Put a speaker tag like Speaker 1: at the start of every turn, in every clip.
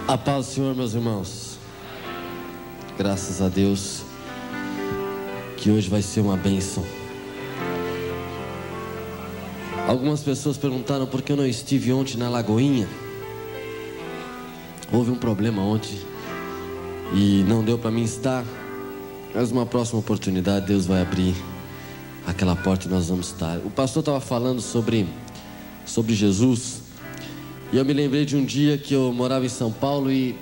Speaker 1: A paz do Senhor, meus irmãos. Graças a Deus que hoje vai ser uma bênção. Algumas pessoas perguntaram por que eu não estive ontem na Lagoinha. Houve um problema ontem e não deu para mim estar. Mas uma próxima oportunidade Deus vai abrir aquela porta e nós vamos estar. O pastor estava falando sobre Jesus. E eu me lembrei de um dia que eu morava em São Paulo e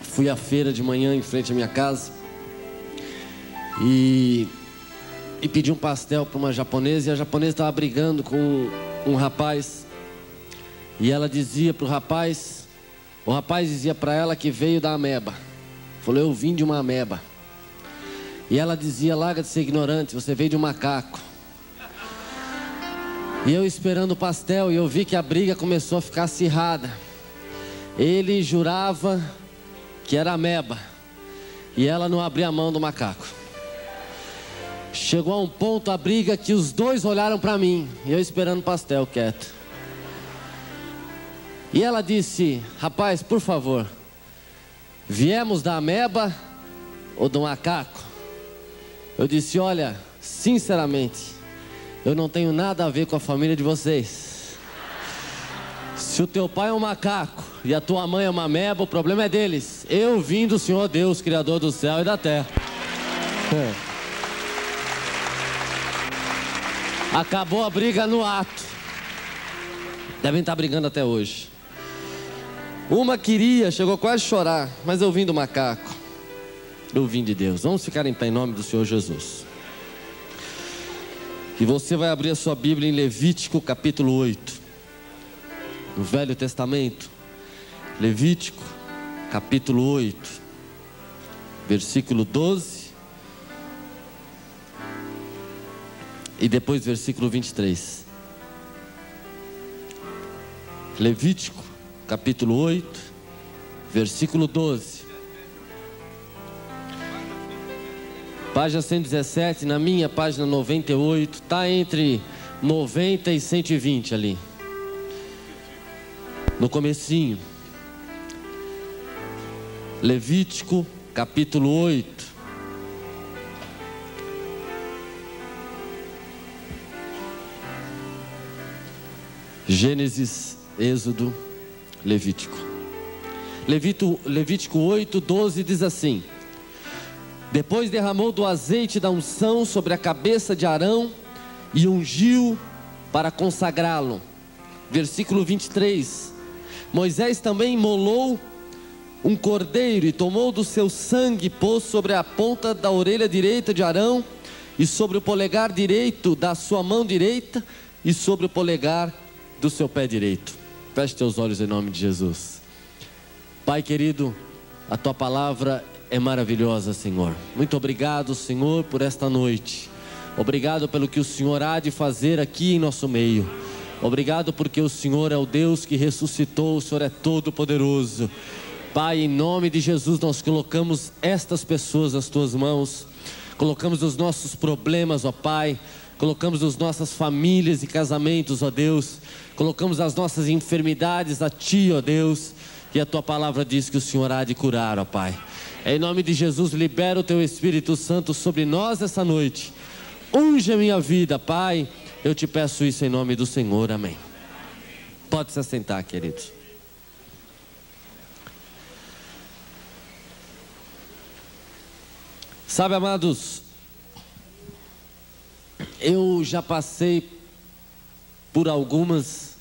Speaker 1: fui à feira de manhã em frente à minha casa e pedi um pastel para uma japonesa, e a japonesa estava brigando com um rapaz, e ela dizia para o rapaz dizia para ela que veio da ameba. Falou: eu vim de uma ameba. E ela dizia: larga de ser ignorante, você veio de um macaco. E eu esperando o pastel, e eu vi que a briga começou a ficar acirrada. Ele jurava que era ameba, e ela não abria a mão do macaco. Chegou a um ponto a briga que os dois olharam para mim, e eu esperando o pastel quieto. E ela disse: rapaz, por favor, viemos da ameba ou do macaco? Eu disse: olha, sinceramente, eu não tenho nada a ver com a família de vocês. Se o teu pai é um macaco e a tua mãe é uma ameba, o problema é deles. Eu vim do Senhor Deus, Criador do céu e da terra. Acabou a briga no ato. Devem estar brigando até hoje. Uma queria, chegou quase a chorar, mas eu vim do macaco. Eu vim de Deus. Vamos ficar em pé em nome do Senhor Jesus. E você vai abrir a sua Bíblia em Levítico capítulo 8, no Velho Testamento. Levítico capítulo 8, versículo 12 e depois versículo 23. Levítico capítulo 8, versículo 12. Página 117, na minha página 98, está entre 90 e 120 ali, no comecinho. Levítico capítulo 8. Gênesis, Êxodo, Levítico. Levítico 8, 12 diz assim: depois derramou do azeite da unção sobre a cabeça de Arão e ungiu para consagrá-lo. Versículo 23. Moisés também imolou um cordeiro e tomou do seu sangue e pôs sobre a ponta da orelha direita de Arão e sobre o polegar direito da sua mão direita e sobre o polegar do seu pé direito. Feche teus olhos em nome de Jesus. Pai querido, a tua palavra é maravilhosa, Senhor. Muito obrigado, Senhor, por esta noite. Obrigado pelo que o Senhor há de fazer aqui em nosso meio. Obrigado porque o Senhor é o Deus que ressuscitou, o Senhor é todo poderoso. Pai, em nome de Jesus, nós colocamos estas pessoas nas tuas mãos. Colocamos os nossos problemas, ó Pai. Colocamos as nossas famílias e casamentos, ó Deus. Colocamos as nossas enfermidades a Ti, ó Deus. E a Tua palavra diz que o Senhor há de curar, ó Pai. Em nome de Jesus, libera o Teu Espírito Santo sobre nós essa noite. Unge a minha vida, Pai. Eu te peço isso em nome do Senhor, amém. Pode se assentar, queridos. Sabe, amados, eu já passei por algumas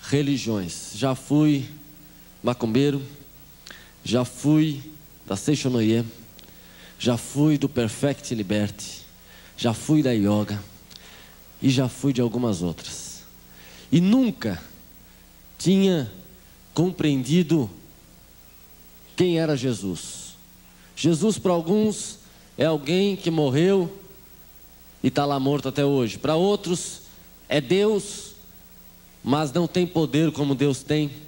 Speaker 1: religiões. Já fui macumbeiro, já fui da Seixonoye, já fui do Perfect Liberty, já fui da yoga e já fui de algumas outras. E nunca tinha compreendido quem era Jesus. Jesus para alguns é alguém que morreu e está lá morto até hoje. Para outros é Deus, mas não tem poder como Deus tem.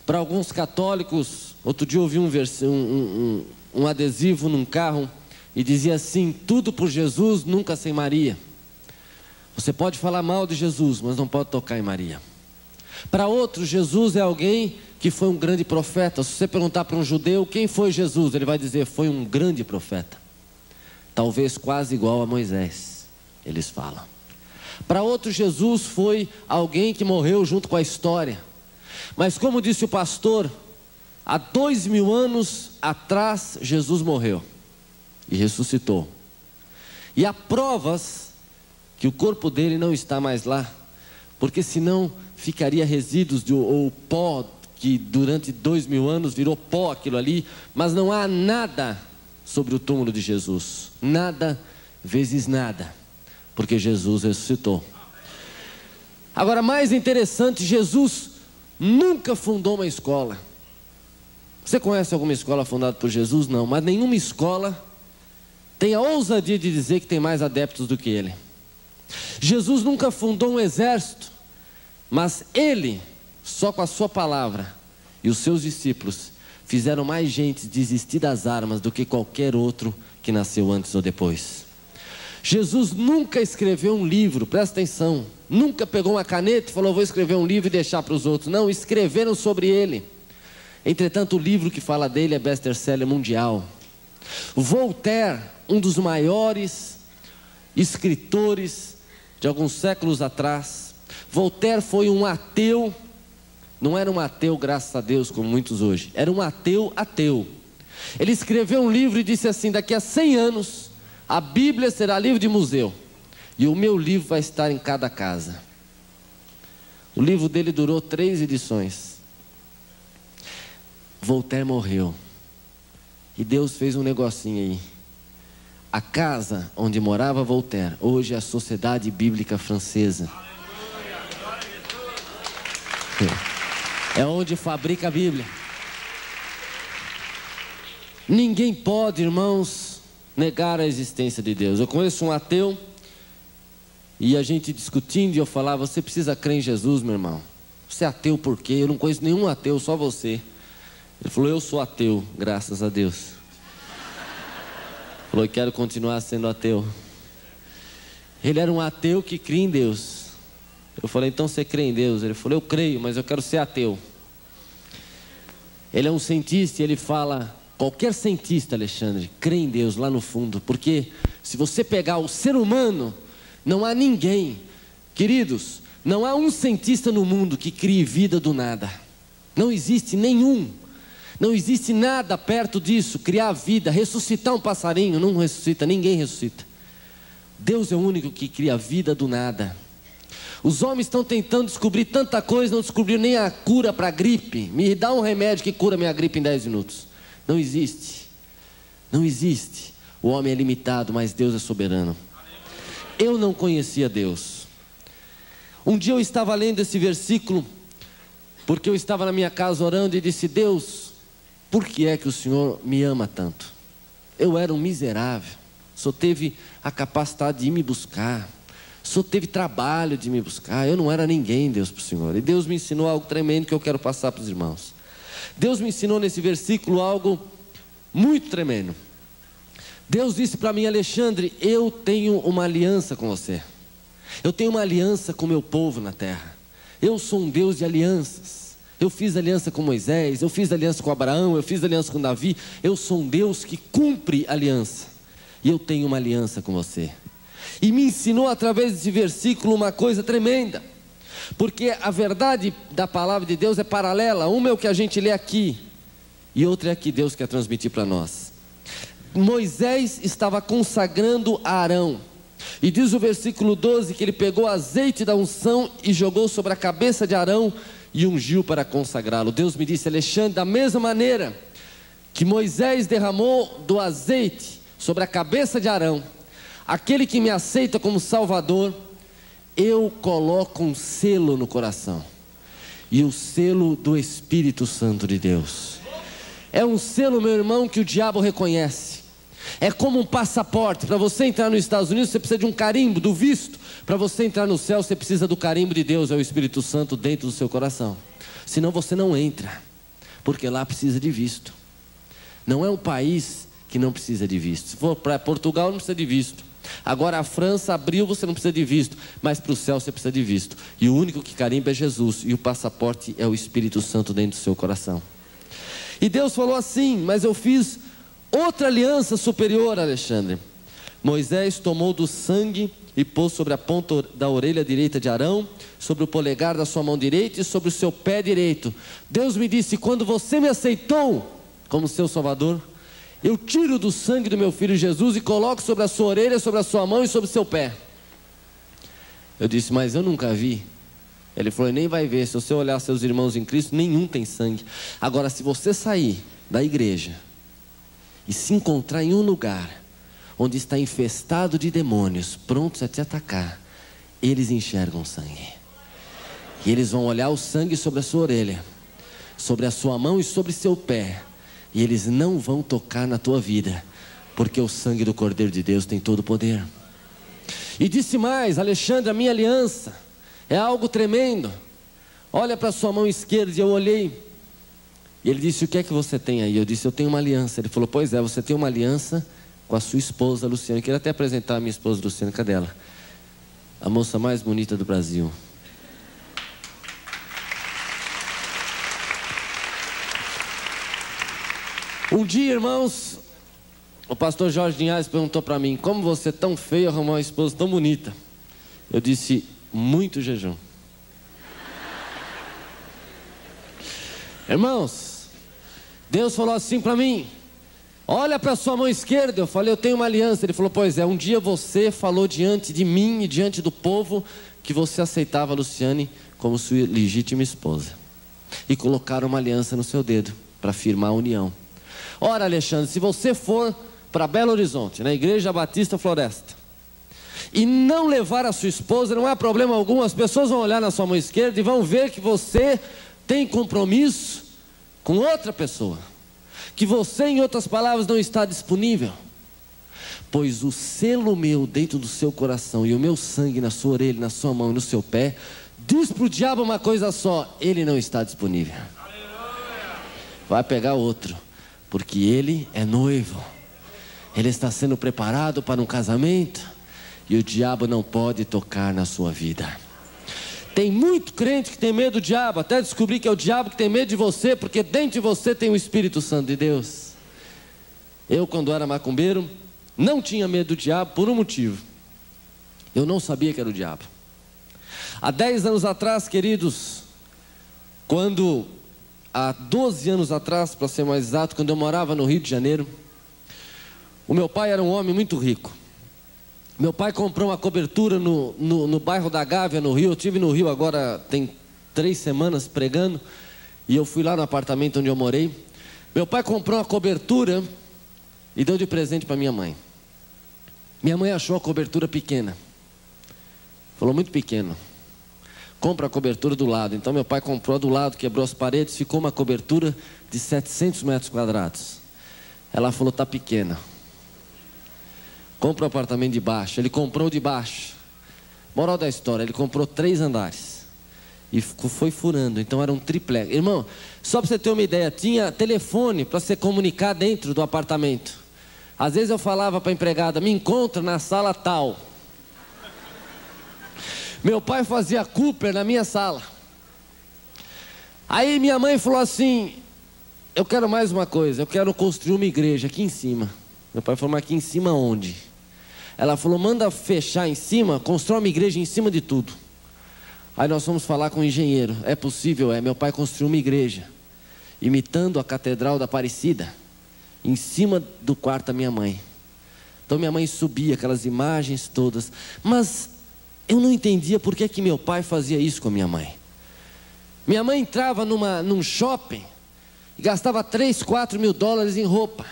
Speaker 1: Para alguns católicos, outro dia eu ouvi um adesivo num carro e dizia assim: tudo por Jesus, nunca sem Maria. Você pode falar mal de Jesus, mas não pode tocar em Maria. Para outros, Jesus é alguém que foi um grande profeta. Se você perguntar para um judeu quem foi Jesus, ele vai dizer: foi um grande profeta. Talvez quase igual a Moisés, eles falam. Para outros, Jesus foi alguém que morreu junto com a história. Mas como disse o pastor, há 2000 anos atrás Jesus morreu e ressuscitou. E há provas que o corpo dele não está mais lá, porque senão ficaria resíduos ou pó, que durante 2000 anos virou pó aquilo ali. Mas não há nada sobre o túmulo de Jesus, nada vezes nada, porque Jesus ressuscitou. Agora, mais interessante, Jesus nunca fundou uma escola. Você conhece alguma escola fundada por Jesus? Não, mas nenhuma escola tem a ousadia de dizer que tem mais adeptos do que ele. Jesus nunca fundou um exército, mas ele, só com a sua palavra e os seus discípulos, fizeram mais gente desistir das armas do que qualquer outro que nasceu antes ou depois. Jesus nunca escreveu um livro, presta atenção, nunca pegou uma caneta e falou: vou escrever um livro e deixar para os outros. Não, escreveram sobre ele. Entretanto, o livro que fala dele é best-seller mundial. Voltaire, um dos maiores escritores de alguns séculos atrás, Voltaire foi um ateu. Não era um ateu, graças a Deus, como muitos hoje. Era um ateu. Ele escreveu um livro e disse assim: daqui a 100 anos, a Bíblia será livro de museu, e o meu livro vai estar em cada casa. O livro dele durou 3 edições. Voltaire morreu, e Deus fez um negocinho aí. A casa onde morava Voltaire, hoje é a Sociedade Bíblica Francesa. É onde fabrica a Bíblia. Ninguém pode, irmãos, negar a existência de Deus. Eu conheço um ateu, e a gente discutindo, e eu falava: você precisa crer em Jesus, meu irmão. Você é ateu por quê? Eu não conheço nenhum ateu, só você. Ele falou: eu sou ateu, graças a Deus. Ele falou: eu quero continuar sendo ateu. Ele era um ateu que cria em Deus. Eu falei: então você crê em Deus? Ele falou: eu creio, mas eu quero ser ateu. Ele é um cientista e ele fala: qualquer cientista, Alexandre, crê em Deus lá no fundo, porque se você pegar o ser humano, não há ninguém, queridos, não há um cientista no mundo que crie vida do nada. Não existe nenhum, não existe nada perto disso, criar vida, ressuscitar um passarinho, não ressuscita, ninguém ressuscita. Deus é o único que cria vida do nada. Os homens estão tentando descobrir tanta coisa, não descobriram nem a cura para a gripe. Me dá um remédio que cura minha gripe em 10 minutos. Não existe. Não existe. O homem é limitado, mas Deus é soberano. Eu não conhecia Deus. Um dia eu estava lendo esse versículo, porque eu estava na minha casa orando e disse: Deus, por que é que o Senhor me ama tanto? Eu era um miserável. Só teve a capacidade de ir me buscar. Só teve trabalho de me buscar. Eu não era ninguém, Deus, para o Senhor. E Deus me ensinou algo tremendo que eu quero passar para os irmãos. Deus me ensinou nesse versículo algo muito tremendo. Deus disse para mim: Alexandre, eu tenho uma aliança com você. Eu tenho uma aliança com o meu povo na terra. Eu sou um Deus de alianças. Eu fiz aliança com Moisés, eu fiz aliança com Abraão, eu fiz aliança com Davi. Eu sou um Deus que cumpre aliança. E eu tenho uma aliança com você. E me ensinou através desse versículo uma coisa tremenda. Porque a verdade da palavra de Deus é paralela. Uma é o que a gente lê aqui, e outra é a que Deus quer transmitir para nós. Moisés estava consagrando a Arão. E diz o versículo 12 que ele pegou azeite da unção e jogou sobre a cabeça de Arão e ungiu para consagrá-lo. Deus me disse: Alexandre, da mesma maneira que Moisés derramou do azeite sobre a cabeça de Arão, aquele que me aceita como Salvador, eu coloco um selo no coração, e o selo do Espírito Santo de Deus. É um selo, meu irmão, que o diabo reconhece. É como um passaporte. Para você entrar nos Estados Unidos, você precisa de um carimbo, do visto. Para você entrar no céu, você precisa do carimbo de Deus, é o Espírito Santo dentro do seu coração. Senão você não entra, porque lá precisa de visto. Não é um país que não precisa de visto. Se for para Portugal, não precisa de visto. Agora a França abriu, você não precisa de visto, mas para o céu você precisa de visto. E o único que carimba é Jesus, e o passaporte é o Espírito Santo dentro do seu coração. E Deus falou assim: mas eu fiz outra aliança superior, Alexandre. Moisés tomou do sangue e pôs sobre a ponta da orelha direita de Arão, sobre o polegar da sua mão direita e sobre o seu pé direito. Deus me disse: quando você me aceitou como seu Salvador, eu tiro do sangue do meu filho Jesus e coloco sobre a sua orelha, sobre a sua mão e sobre o seu pé. Eu disse: mas eu nunca vi. Ele falou: nem vai ver. Se você olhar seus irmãos em Cristo, nenhum tem sangue. Agora, se você sair da igreja e se encontrar em um lugar onde está infestado de demônios, prontos a te atacar, eles enxergam sangue. E eles vão olhar o sangue sobre a sua orelha, sobre a sua mão e sobre seu pé. E eles não vão tocar na tua vida, porque o sangue do Cordeiro de Deus tem todo o poder. E disse mais: Alexandre, a minha aliança é algo tremendo. Olha para a sua mão esquerda. E eu olhei. E ele disse: o que é que você tem aí? Eu disse: eu tenho uma aliança. Ele falou: pois é, você tem uma aliança com a sua esposa Luciana. Eu queria até apresentar a minha esposa Luciana. Cadê ela? A moça mais bonita do Brasil. Um dia, irmãos, o pastor Jorge Linhares perguntou para mim: como você tão feio arrumou uma esposa tão bonita? Eu disse: muito jejum. Irmãos, Deus falou assim para mim: olha para a sua mão esquerda. Eu falei: eu tenho uma aliança. Ele falou: pois é, um dia você falou diante de mim e diante do povo que você aceitava a Luciane como sua legítima esposa, e colocaram uma aliança no seu dedo para firmar a união. Ora, Alexandre, se você for para Belo Horizonte, na Igreja Batista Floresta, e não levar a sua esposa, não há problema algum. As pessoas vão olhar na sua mão esquerda e vão ver que você tem compromisso com outra pessoa, que você, em outras palavras, não está disponível. Pois o selo meu dentro do seu coração e o meu sangue na sua orelha, na sua mão e no seu pé, diz para o diabo uma coisa só: ele não está disponível. Vai pegar outro, porque ele é noivo, ele está sendo preparado para um casamento, e o diabo não pode tocar na sua vida. Tem muito crente que tem medo do diabo, até descobrir que é o diabo que tem medo de você, porque dentro de você tem o Espírito Santo de Deus. Eu, quando era macumbeiro, não tinha medo do diabo por um motivo: eu não sabia que era o diabo. Há 10 anos atrás, queridos, há 12 anos atrás, para ser mais exato, quando eu morava no Rio de Janeiro, o meu pai era um homem muito rico. Meu pai comprou uma cobertura no bairro da Gávea, no Rio. Eu estive no Rio agora, tem 3 semanas pregando, e eu fui lá no apartamento onde eu morei. Meu pai comprou uma cobertura e deu de presente para minha mãe. Minha mãe achou a cobertura pequena, falou: muito pequeno, compra a cobertura do lado. Então meu pai comprou a do lado, quebrou as paredes, ficou uma cobertura de 700 metros quadrados. Ela falou: está pequena, compra o apartamento de baixo. Ele comprou o de baixo. Moral da história: ele comprou 3 andares e foi furando. Então era um triplex. Irmão, só para você ter uma ideia, tinha telefone para você comunicar dentro do apartamento. Às vezes eu falava para a empregada: me encontra na sala tal. Meu pai fazia Cooper na minha sala. Aí minha mãe falou assim: eu quero mais uma coisa, eu quero construir uma igreja aqui em cima. Meu pai falou: mas aqui em cima onde? Ela falou: manda fechar em cima, constrói uma igreja em cima de tudo. Aí nós fomos falar com o engenheiro. É possível? É. Meu pai construiu uma igreja, imitando a Catedral da Aparecida, em cima do quarto da minha mãe. Então minha mãe subia aquelas imagens todas. Mas eu não entendia por que meu pai fazia isso com a minha mãe. Minha mãe entrava num shopping e gastava 3, 4 mil dólares em roupa.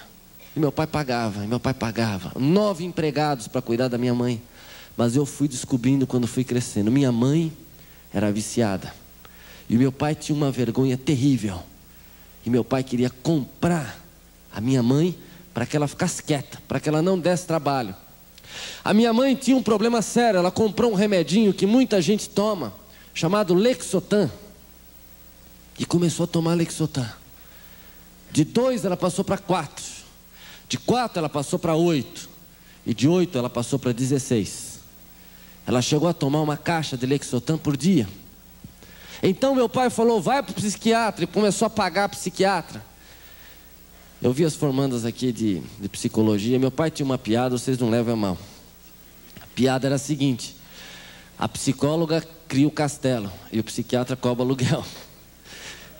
Speaker 1: E meu pai pagava, 9 empregados para cuidar da minha mãe. Mas eu fui descobrindo quando fui crescendo: minha mãe era viciada, e meu pai tinha uma vergonha terrível. E meu pai queria comprar a minha mãe para que ela ficasse quieta, para que ela não desse trabalho. A minha mãe tinha um problema sério. Ela comprou um remedinho que muita gente toma, chamado Lexotan, e começou a tomar Lexotan. De 2 ela passou para 4, de 4 ela passou para 8, e de 8 ela passou para 16. Ela chegou a tomar uma caixa de Lexotan por dia. Então meu pai falou, vai para o psiquiatra, e começou a pagar a psiquiatra. Eu vi as formandas aqui de psicologia, meu pai tinha uma piada, vocês não levam a mal. A piada era a seguinte: a psicóloga cria o castelo e o psiquiatra cobra aluguel.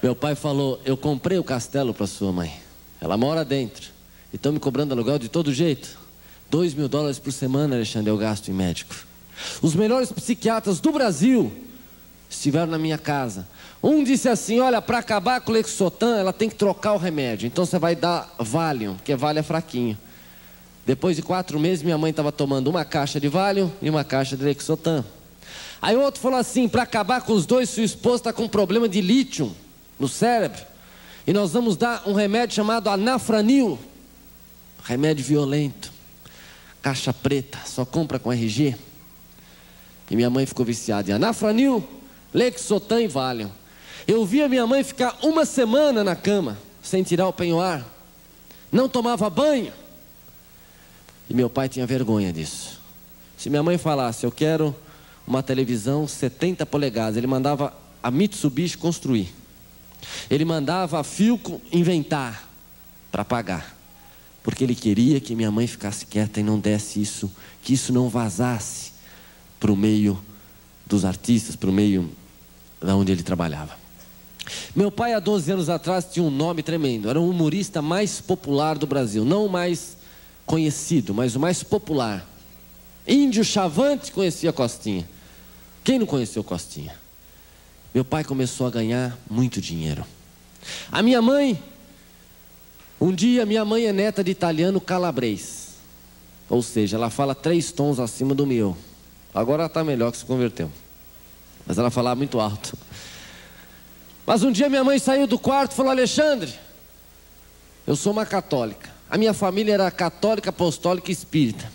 Speaker 1: Meu pai falou, eu comprei o castelo para sua mãe, ela mora dentro, e estão me cobrando aluguel de todo jeito. $2.000 por semana, Alexandre, eu gasto em médico. Os melhores psiquiatras do Brasil estiveram na minha casa. Um disse assim, olha, para acabar com o Lexotan, ela tem que trocar o remédio. Então você vai dar Valium, porque Valium é fraquinho. Depois de 4 meses, minha mãe estava tomando uma caixa de Valium e uma caixa de Lexotan. Aí o outro falou assim, para acabar com os dois, sua esposa está com problema de lítio no cérebro. E nós vamos dar um remédio chamado Anafranil. Remédio violento. Caixa preta, só compra com RG. E minha mãe ficou viciada em Anafranil, Lexotan e Valium. Eu via minha mãe ficar 1 semana na cama, sem tirar o penhoar. Não tomava banho. E meu pai tinha vergonha disso. Se minha mãe falasse, eu quero uma televisão 70 polegadas, ele mandava a Mitsubishi construir. Ele mandava a Philco inventar para pagar. Porque ele queria que minha mãe ficasse quieta e não desse isso, que isso não vazasse para o meio dos artistas, para o meio da onde ele trabalhava. Meu pai, há 12 anos atrás, tinha um nome tremendo. Era o humorista mais popular do Brasil. Não o mais conhecido, mas o mais popular. Índio Chavante conhecia Costinha. Quem não conheceu Costinha? Meu pai começou a ganhar muito dinheiro. A minha mãe, um dia minha mãe é neta de italiano calabrês. Ou seja, ela fala 3 tons acima do meu. Agora ela está melhor, que se converteu. Mas ela falava muito alto. Mas um dia minha mãe saiu do quarto e falou, Alexandre, eu sou uma católica. A minha família era católica, apostólica e espírita.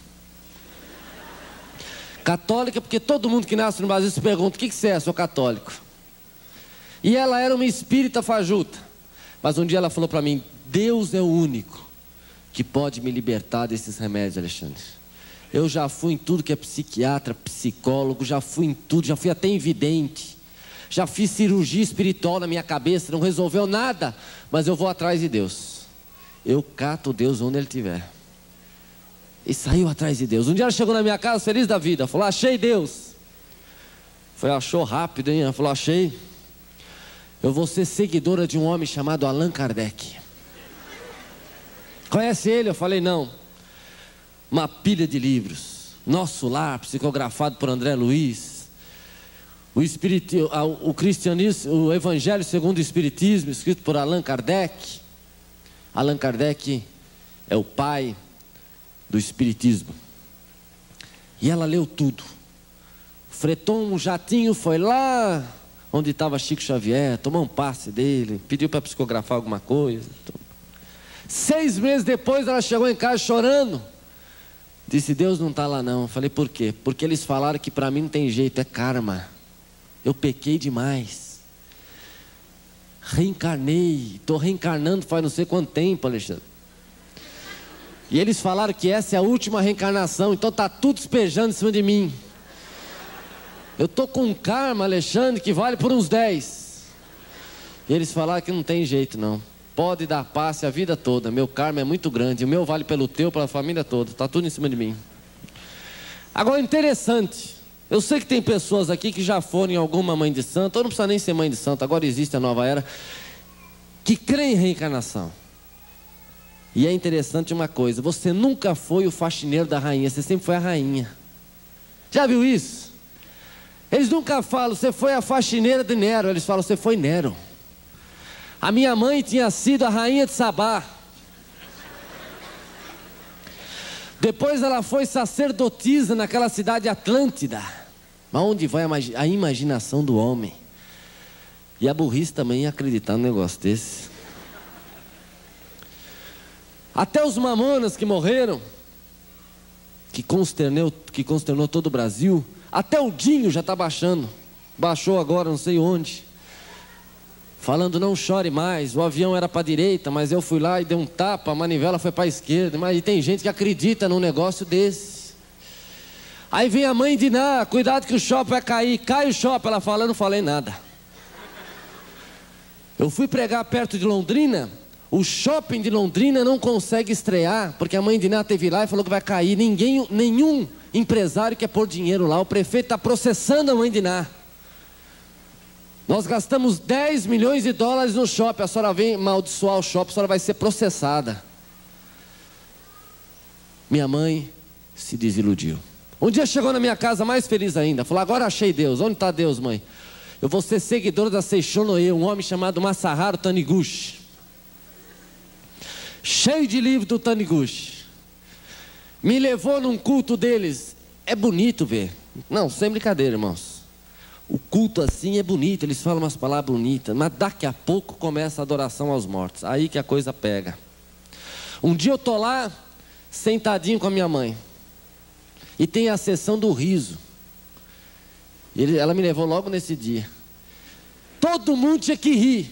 Speaker 1: Católica porque todo mundo que nasce no Brasil se pergunta, o que você é? Sou católico. E ela era uma espírita fajuta. Mas um dia ela falou para mim, Deus é o único que pode me libertar desses remédios, Alexandre. Eu já fui em tudo que é psiquiatra, psicólogo, já fui em tudo, já fui até em vidente. Já fiz cirurgia espiritual na minha cabeça, não resolveu nada, mas eu vou atrás de Deus. Eu cato Deus onde Ele estiver. E saiu atrás de Deus. Um dia ela chegou na minha casa feliz da vida, falou, achei Deus. Falei, achou rápido, hein? Ela falou, achei. Eu vou ser seguidora de um homem chamado Allan Kardec. Conhece ele? Eu falei, não. Uma pilha de livros. Nosso Lar, psicografado por André Luiz. O cristianismo, o Evangelho segundo o Espiritismo, escrito por Allan Kardec. Allan Kardec é o pai do Espiritismo. E ela leu tudo. Fretou um jatinho, foi lá onde estava Chico Xavier, tomou um passe dele, pediu para psicografar alguma coisa. 6 meses depois ela chegou em casa chorando. Disse, Deus não está lá não. Eu falei, por quê? Porque eles falaram que para mim não tem jeito, é karma. Eu pequei demais. Reencarnei, estou reencarnando faz não sei quanto tempo, Alexandre. E eles falaram que essa é a última reencarnação, então está tudo despejando em cima de mim. Eu estou com um karma, Alexandre, que vale por uns 10. E eles falaram que não tem jeito não. Pode dar passe a vida toda, meu karma é muito grande, o meu vale pelo teu, pela família toda, está tudo em cima de mim. Agora interessante, eu sei que tem pessoas aqui que já foram em alguma mãe de santo, ou não precisa nem ser mãe de santo, agora existe a nova era, que crê em reencarnação. E é interessante uma coisa, você nunca foi o faxineiro da rainha, você sempre foi a rainha. Já viu isso? Eles nunca falam, você foi a faxineira de Nero, eles falam, você foi Nero. A minha mãe tinha sido a rainha de Sabá. Depois ela foi sacerdotisa naquela cidade Atlântida. Mas onde vai a imaginação do homem? E a burrice também em acreditar num negócio desse. Até os mamonas que morreram, que consternou todo o Brasil. Até o Dinho já está baixando. Baixou agora não sei onde. falando: não chore mais, o avião era para a direita, mas eu fui lá e dei um tapa, a manivela foi para a esquerda. Mas tem gente que acredita num negócio desse. Aí vem a mãe de Ná: cuidado que o shopping vai cair. Cai o shopping. Ela fala: eu não falei nada. Eu fui pregar perto de Londrina, o shopping de Londrina não consegue estrear, porque a mãe de Ná teve lá e falou que vai cair. Nenhum empresário quer pôr dinheiro lá. O prefeito está processando a mãe de Ná. Nós gastamos 10 milhões de dólares no shopping. A senhora vem amaldiçoar o shopping, a senhora vai ser processada. Minha mãe se desiludiu. Um dia chegou na minha casa mais feliz ainda. Falou: agora achei Deus. Onde está Deus, mãe? Eu vou ser seguidor da Seishonoye, um homem chamado Masaharu Taniguchi, cheio de livro do Taniguchi. Me levou num culto deles. É bonito ver. Não, sem brincadeira, irmãos. O culto assim é bonito, eles falam umas palavras bonitas, mas daqui a pouco começa a adoração aos mortos. Aí que a coisa pega. Um dia eu estou lá, sentadinho com a minha mãe, e tem a sessão do riso. Ela me levou logo nesse dia. Todo mundo tinha que rir.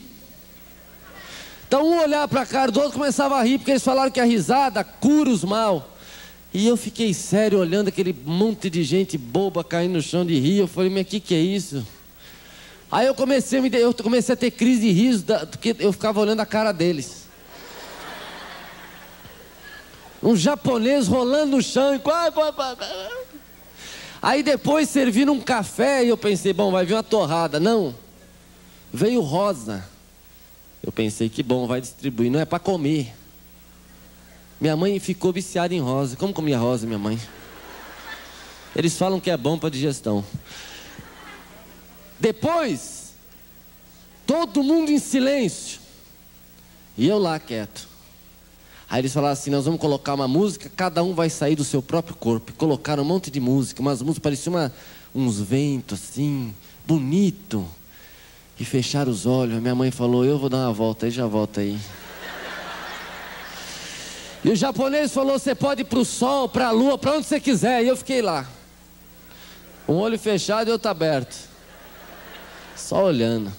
Speaker 1: Então um olhava para a cara do outro, começava a rir, porque eles falaram que a risada cura os mal. E eu fiquei sério olhando aquele monte de gente boba caindo no chão de rir. Eu falei: mas que é isso? Aí eu comecei a ter crise de riso, porque eu ficava olhando a cara deles. Um japonês rolando no chão. Aí depois serviram um café e eu pensei: bom, vai vir uma torrada. Não, veio rosa. Eu pensei: que bom, vai distribuir, não é para comer. Minha mãe ficou viciada em rosa. Como comia rosa, minha mãe? Eles falam que é bom para digestão. Depois, todo mundo em silêncio, e eu lá quieto. Aí eles falaram assim: nós vamos colocar uma música, cada um vai sair do seu próprio corpo. E colocaram um monte de música, umas músicas, pareciam uns ventos assim, bonito. E fecharam os olhos. Minha mãe falou: eu vou dar uma volta aí, já volto aí. E o japonês falou: você pode ir para o sol, para a lua, para onde você quiser. E eu fiquei lá, um olho fechado e outro aberto, só olhando.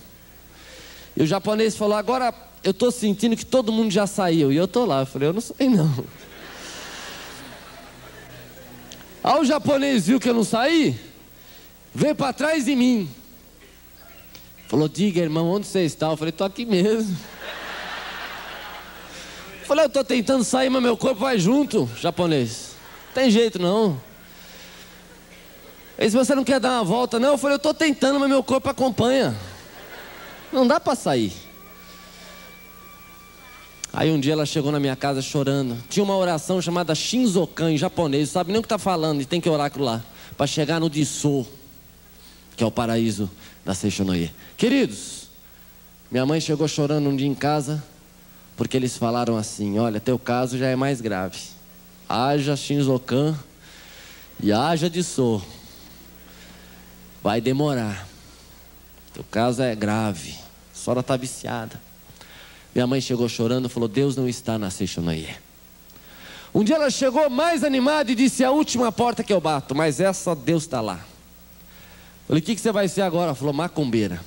Speaker 1: E o japonês falou: agora eu estou sentindo que todo mundo já saiu. E eu estou lá. Eu falei: eu não sei não. Aí o japonês viu que eu não saí, veio para trás de mim, falou: diga, irmão, onde você está? Eu falei: estou aqui mesmo. Eu falei: eu estou tentando sair, mas meu corpo vai junto, japonês. Não tem jeito não. Ele disse: você não quer dar uma volta? Não. Eu falei: eu estou tentando, mas meu corpo acompanha. Não dá para sair. Aí um dia ela chegou na minha casa chorando. Tinha uma oração chamada Shinzokan em japonês. Não sabe nem o que está falando e tem que orar aquilo lá, para chegar no Dissô, que é o paraíso da Seishonoye. Queridos, minha mãe chegou chorando um dia em casa, porque eles falaram assim: olha, teu caso já é mais grave. Haja Shinzokan e haja Dissô. Vai demorar. Teu caso é grave. A senhora está viciada. Minha mãe chegou chorando e falou: Deus não está na Seishonoye. Um dia ela chegou mais animada e disse: a última porta que eu bato, mas essa Deus está lá. Falei: o que você vai ser agora? Ela falou: macumbeira.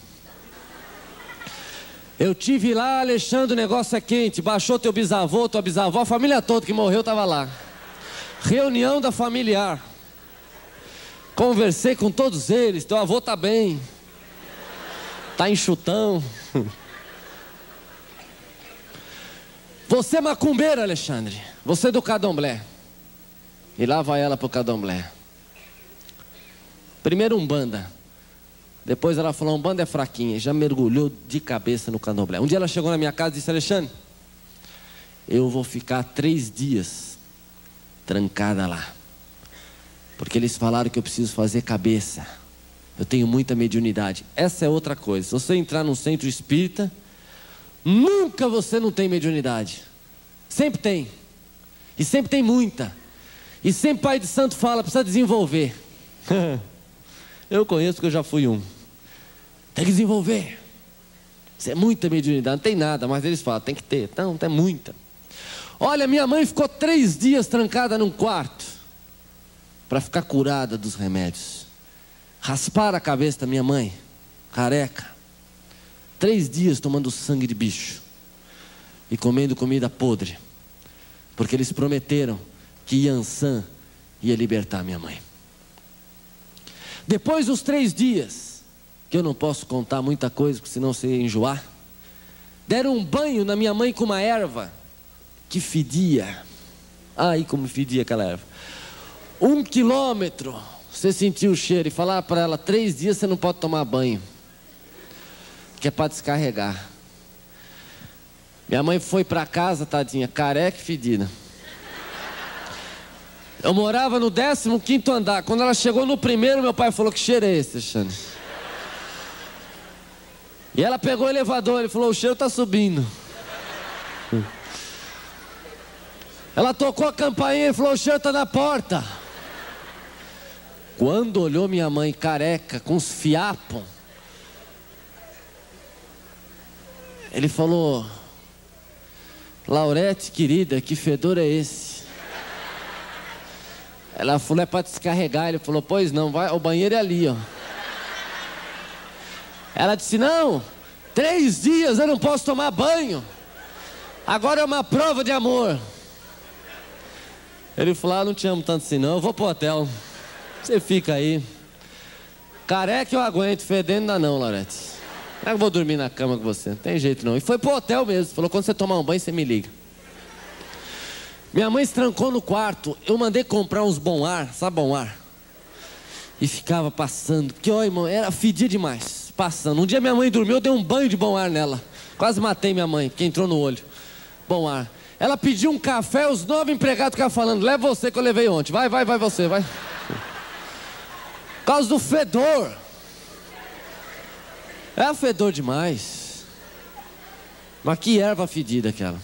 Speaker 1: Eu tive lá, Alexandre, o negócio é quente. Baixou teu bisavô, tua bisavó, a família toda que morreu estava lá. Reunião da familiar. Conversei com todos eles. Teu avô está bem, está enxutão. Você é macumbeira, Alexandre. Você é do candomblé. E lá vai ela para o candomblé. Primeiro Umbanda. Depois ela falou: Umbanda é fraquinha. Já mergulhou de cabeça no candomblé. Um dia ela chegou na minha casa e disse: Alexandre, eu vou ficar 3 dias trancada lá, porque eles falaram que eu preciso fazer cabeça. Eu tenho muita mediunidade. Essa é outra coisa. Se você entrar num centro espírita, nunca você não tem mediunidade. Sempre tem. E sempre tem muita. E sempre pai de santo fala: precisa desenvolver. Eu conheço porque eu já fui um. Tem que desenvolver. Isso é muita mediunidade. Não tem nada, mas eles falam: tem que ter. Então, tem muita. Olha, minha mãe ficou 3 dias trancada num quarto para ficar curada dos remédios. Rasparam a cabeça da minha mãe, careca. 3 dias tomando sangue de bicho e comendo comida podre, porque eles prometeram que Yansan ia libertar minha mãe. Depois dos 3 dias, que eu não posso contar muita coisa, porque senão você ia enjoar, deram um banho na minha mãe com uma erva que fedia. Ai, como fedia aquela erva. 1 quilômetro, você sentiu o cheiro, e falar para ela: 3 dias você não pode tomar banho, que é para descarregar. Minha mãe foi para casa, tadinha, careca e fedida. Eu morava no 15º andar. Quando ela chegou no primeiro, meu pai falou: que cheiro é esse, Alexandre? E ela pegou o elevador, ele falou: o cheiro está subindo. Ela tocou a campainha e falou: o cheiro está na porta. Quando olhou minha mãe careca, com os fiapos, ele falou: Laurete, querida, que fedor é esse? Ela falou: é para descarregar. Ele falou: pois não, vai, o banheiro é ali, ó. Ela disse: não, 3 dias eu não posso tomar banho, agora é uma prova de amor. Ele falou: não te amo tanto assim não, eu vou pro hotel, você fica aí. Careca eu aguento, fedendo ainda não, Laurete. Eu vou dormir na cama com você, não tem jeito não. E foi pro hotel mesmo, falou: quando você tomar um banho você me liga. Minha mãe se trancou no quarto, eu mandei comprar uns Bom Ar, sabe Bom Ar? E ficava passando, porque ó, irmão, era fedia demais, passando. Um dia minha mãe dormiu, eu dei um banho de Bom Ar nela, quase matei minha mãe, porque entrou no olho. Bom Ar. Ela pediu um café, os 9 empregados ficavam falando: leva você que eu levei ontem, vai você, vai. Por causa do fedor. É fedor demais. Mas que erva fedida aquela.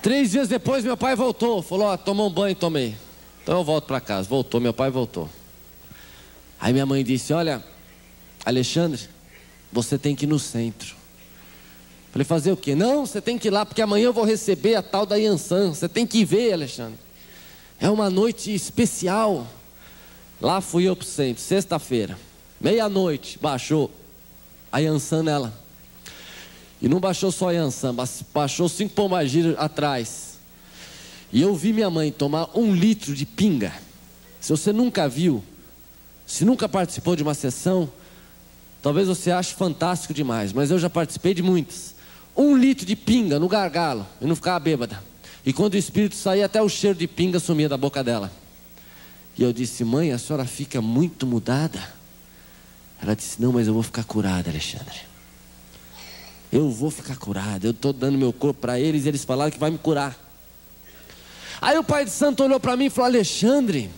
Speaker 1: 3 dias depois meu pai voltou, falou: ó, tomou um banho, tomei. Então eu volto para casa. Voltou, meu pai voltou. Aí minha mãe disse: olha, Alexandre, você tem que ir no centro. Falei: fazer o quê? Não, você tem que ir lá, porque amanhã eu vou receber a tal da Yansan. Você tem que ir ver, Alexandre. É uma noite especial. Lá fui eu pro centro, sexta-feira, meia-noite, baixou a Yansan nela. E não baixou só a Yansan, baixou 5 pombagiras atrás. E eu vi minha mãe tomar 1 litro de pinga. Se você nunca viu, se nunca participou de uma sessão, talvez você ache fantástico demais, mas eu já participei de muitas. 1 litro de pinga no gargalo, e não ficava bêbada. E quando o espírito saía, até o cheiro de pinga sumia da boca dela. E eu disse: mãe, a senhora fica muito mudada? Ela disse: não, mas eu vou ficar curada, Alexandre. Eu vou ficar curada, eu estou dando meu corpo para eles, e eles falaram que vai me curar. Aí o pai de santo olhou para mim e falou: Alexandre,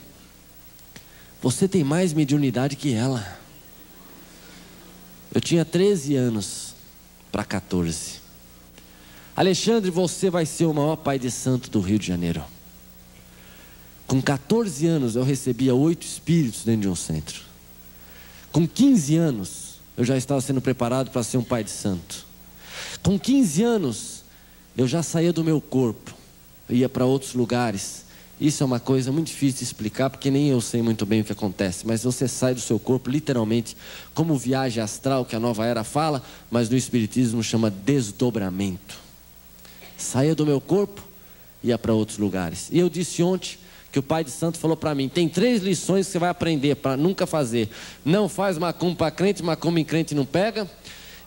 Speaker 1: você tem mais mediunidade que ela. Eu tinha 13 anos para 14. Alexandre, você vai ser o maior pai de santo do Rio de Janeiro. Com 14 anos eu recebia 8 espíritos dentro de um centro. Com 15 anos eu já estava sendo preparado para ser um pai de santo. Com 15 anos eu já saía do meu corpo, ia para outros lugares. Isso é uma coisa muito difícil de explicar, porque nem eu sei muito bem o que acontece. Mas você sai do seu corpo literalmente, como viagem astral que a Nova Era fala, mas no espiritismo chama desdobramento. Saía do meu corpo, ia para outros lugares. E eu disse ontem que o pai de santo falou para mim: tem 3 lições que você vai aprender para nunca fazer. Não faz macumba para crente, macumba em crente não pega.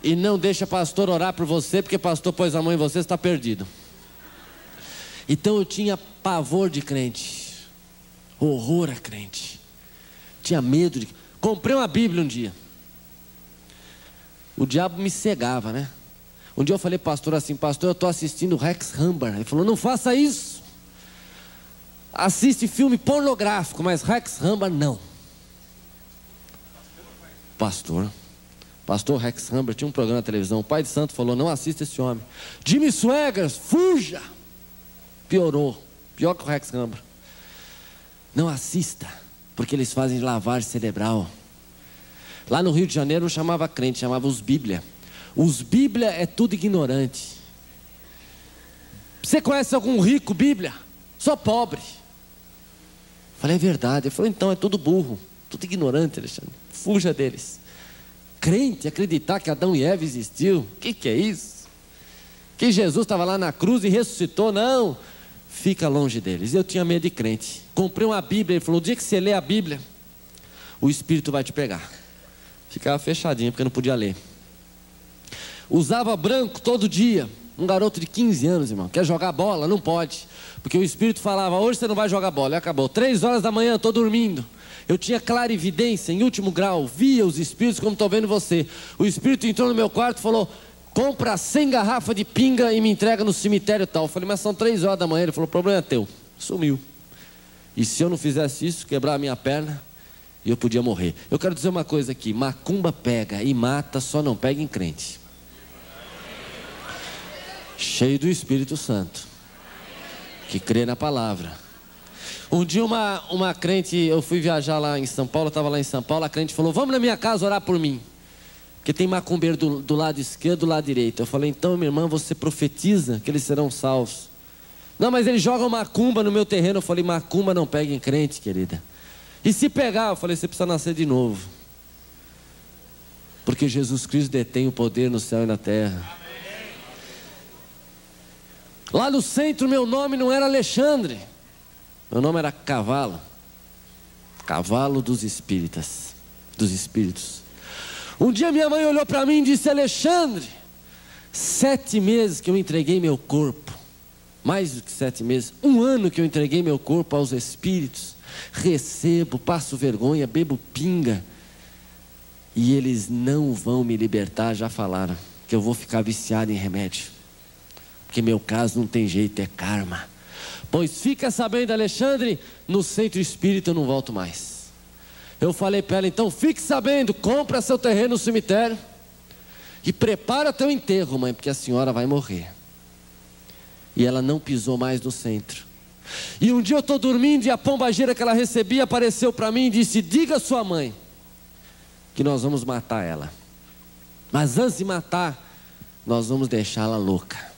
Speaker 1: E não deixa pastor orar por você, porque pastor pôs a mão em você, você está perdido. Então eu tinha pavor de crente, horror a crente, tinha medo de... Comprei uma Bíblia um dia, o diabo me cegava, né? Um dia eu falei pastor assim: pastor, eu estou assistindo Rex Hambar. Ele falou: não faça isso, assiste filme pornográfico, mas Rex Hambar não. Pastor Rex Hambar tinha um programa na televisão, o pai de santo falou: não assista esse homem. Jimmy Swaggart, fuja. Piorou, pior que o Rex Hambar. Não assista, porque eles fazem lavagem cerebral. Lá no Rio de Janeiro não chamava crente, chamava os Bíblia. Os Bíblia é tudo ignorante. Você conhece algum rico Bíblia? Sou pobre. Falei: é verdade. Ele falou: então é tudo burro, tudo ignorante, Alexandre, fuja deles. crente acreditar que Adão e Eva existiu. O que é isso? Que Jesus estava lá na cruz e ressuscitou? Não, fica longe deles. Eu tinha medo de crente. Comprei uma Bíblia, ele falou, o dia que você lê a Bíblia, o Espírito vai te pegar. Ficava fechadinho, porque eu não podia ler. Usava branco todo dia. Um garoto de 15 anos, irmão, quer jogar bola? Não pode, porque o Espírito falava, hoje você não vai jogar bola. E acabou, 3 horas da manhã, estou dormindo. Eu tinha clarividência em último grau, via os Espíritos como estou vendo você. O Espírito entrou no meu quarto e falou, compra 100 garrafas de pinga e me entrega no cemitério tal. Eu falei, mas são 3 horas da manhã. Ele falou, o problema é teu. Sumiu. E se eu não fizesse isso, quebrar a minha perna, e eu podia morrer. Eu quero dizer uma coisa aqui, macumba pega e mata, só não pega em crente. Cheio do Espírito Santo, que crê na palavra. Um dia uma crente, eu fui viajar lá em São Paulo, eu estava lá em São Paulo, a crente falou, vamos na minha casa orar por mim, porque tem macumbeiro do lado esquerdo, do lado direito. Eu falei, então minha irmã, você profetiza que eles serão salvos? Não, mas eles jogam macumba no meu terreno. Eu falei, macumba não pega em crente, querida. E se pegar, eu falei, você precisa nascer de novo, porque Jesus Cristo detém o poder no céu e na terra. Lá no centro, meu nome não era Alexandre, meu nome era Cavalo. Cavalo dos espíritas, dos espíritos. Um dia minha mãe olhou para mim e disse, Alexandre, 7 meses que eu entreguei meu corpo, mais do que 7 meses, 1 ano que eu entreguei meu corpo aos espíritos, recebo, passo vergonha, bebo pinga, e eles não vão me libertar. Já falaram que eu vou ficar viciado em remédio, porque meu caso não tem jeito, é karma. Pois fica sabendo, Alexandre, no centro espírita eu não volto mais. Eu falei para ela, então fique sabendo, compra seu terreno no cemitério e prepara teu enterro, mãe, porque a senhora vai morrer. E ela não pisou mais no centro. E um dia eu estou dormindo e a pombagira que ela recebia apareceu para mim e disse, diga à sua mãe que nós vamos matar ela, mas antes de matar, nós vamos deixá-la louca,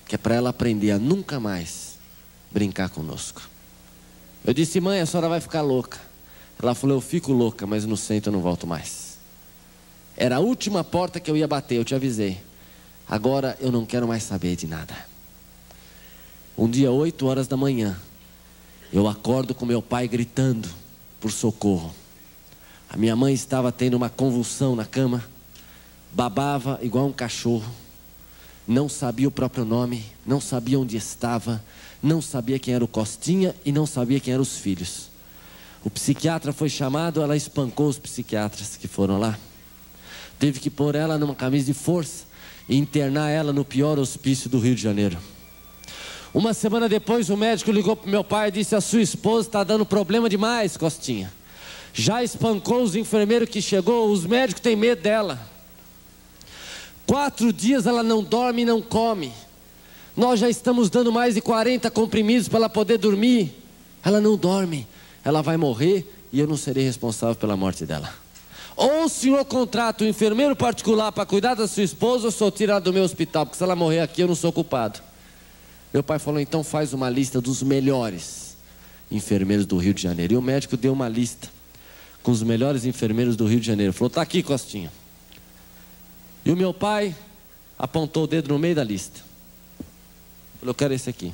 Speaker 1: que é para ela aprender a nunca mais brincar conosco. Eu disse, mãe, a senhora vai ficar louca. Ela falou, eu fico louca, mas no centro eu não volto mais. Era a última porta que eu ia bater, eu te avisei. Agora eu não quero mais saber de nada. Um dia, 8 horas da manhã, eu acordo com meu pai gritando por socorro. A minha mãe estava tendo uma convulsão na cama, babava igual um cachorro, não sabia o próprio nome, não sabia onde estava, não sabia quem era o Costinha e não sabia quem eram os filhos. O psiquiatra foi chamado, ela espancou os psiquiatras que foram lá. Teve que pôr ela numa camisa de força e internar ela no pior hospício do Rio de Janeiro. Uma semana depois o médico ligou para o meu pai e disse, a sua esposa está dando problema demais, Costinha. Já espancou os enfermeiros que chegou, os médicos têm medo dela. 4 dias ela não dorme e não come. Nós já estamos dando mais de 40 comprimidos para ela poder dormir. Ela não dorme, ela vai morrer e eu não serei responsável pela morte dela. Ou o senhor contrata um enfermeiro particular para cuidar da sua esposa, ou o senhor tira ela do meu hospital, porque se ela morrer aqui eu não sou culpado. Meu pai falou, então faz uma lista dos melhores enfermeiros do Rio de Janeiro. E o médico deu uma lista com os melhores enfermeiros do Rio de Janeiro. Falou, está aqui, Costinha. E o meu pai apontou o dedo no meio da lista. Falou, eu quero esse aqui.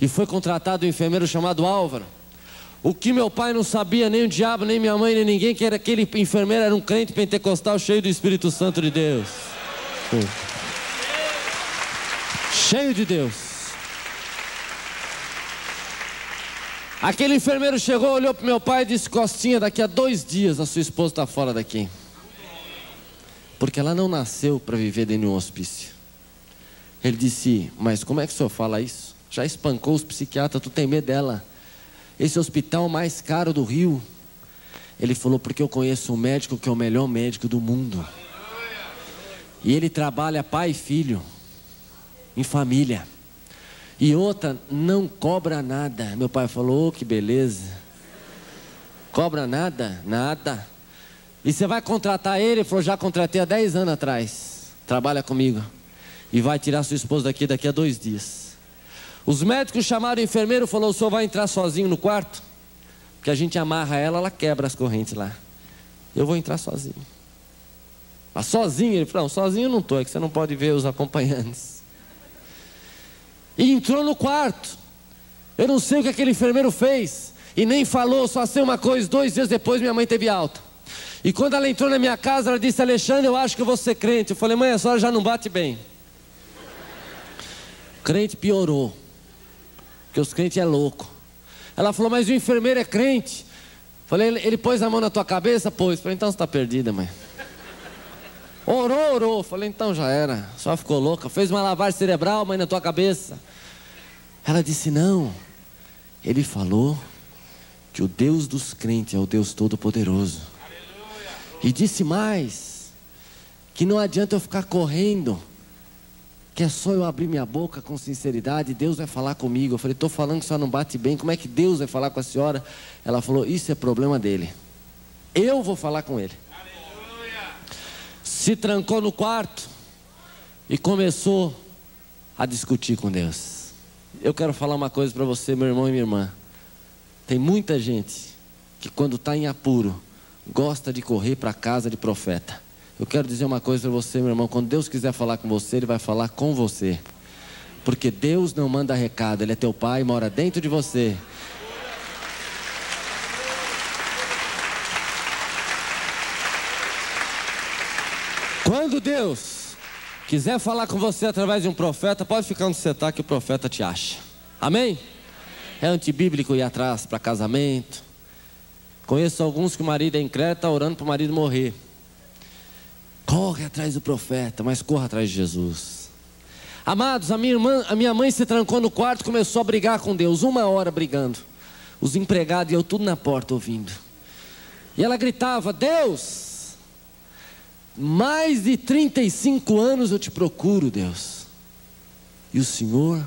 Speaker 1: E foi contratado um enfermeiro chamado Álvaro. O que meu pai não sabia, nem o diabo, nem minha mãe, nem ninguém, que era aquele enfermeiro era um crente pentecostal cheio do Espírito Santo de Deus. Cheio de Deus. Aquele enfermeiro chegou, olhou para o meu pai e disse, Costinha, daqui a 2 dias a sua esposa está fora daqui. Porque ela não nasceu para viver dentro de um hospício. Ele disse, mas como é que o senhor fala isso? Já espancou os psiquiatras, tu tem medo dela? Esse hospital mais caro do Rio. Ele falou, porque eu conheço um médico que é o melhor médico do mundo. E ele trabalha pai e filho, em família. E outra, não cobra nada. Meu pai falou, oh, que beleza. Cobra nada? Nada. E você vai contratar ele? Ele falou, já contratei há 10 anos atrás. Trabalha comigo. E vai tirar sua esposa daqui a 2 dias. Os médicos chamaram o enfermeiro e falou, o senhor vai entrar sozinho no quarto? Porque a gente amarra ela, ela quebra as correntes lá. Eu vou entrar sozinho. Mas sozinho? Ele falou, não, sozinho eu não estou, é que você não pode ver os acompanhantes. E entrou no quarto. Eu não sei o que aquele enfermeiro fez, e nem falou, só sei uma coisa: 2 dias depois minha mãe teve alta. E quando ela entrou na minha casa, ela disse, Alexandre, eu acho que eu vou ser crente. Eu falei, mãe, a senhora já não bate bem. Crente piorou, porque os crentes é louco. Ela falou, mas o enfermeiro é crente. Eu falei, ele pôs a mão na tua cabeça? Pôs. Eu falei, então você está perdida, mãe. Orou. Eu falei, então já era. Só ficou louca. Fez uma lavagem cerebral, mãe, na tua cabeça. Ela disse, não. Ele falou que o Deus dos crentes é o Deus Todo-Poderoso. E disse mais, que não adianta eu ficar correndo, que é só eu abrir minha boca com sinceridade, Deus vai falar comigo. Eu falei, estou falando que a senhora não bate bem, como é que Deus vai falar com a senhora? Ela falou, isso é problema dele, eu vou falar com ele. Se trancou no quarto e começou a discutir com Deus. Eu quero falar uma coisa para você, meu irmão e minha irmã. Tem muita gente que quando está em apuro, gosta de correr para a casa de profeta. Eu quero dizer uma coisa para você, meu irmão. Quando Deus quiser falar com você, Ele vai falar com você. Porque Deus não manda recado, Ele é teu Pai, mora dentro de você. Quando Deus quiser falar com você através de um profeta, pode ficar onde você está, que o profeta te acha. Amém? É antibíblico ir atrás para casamento. Conheço alguns que o marido é incrédulo, está orando para o marido morrer. Corre atrás do profeta, mas corra atrás de Jesus. Amados, a minha mãe se trancou no quarto e começou a brigar com Deus. 1 hora brigando. Os empregados iam tudo na porta ouvindo. E ela gritava, Deus, mais de 35 anos eu te procuro, Deus. E o Senhor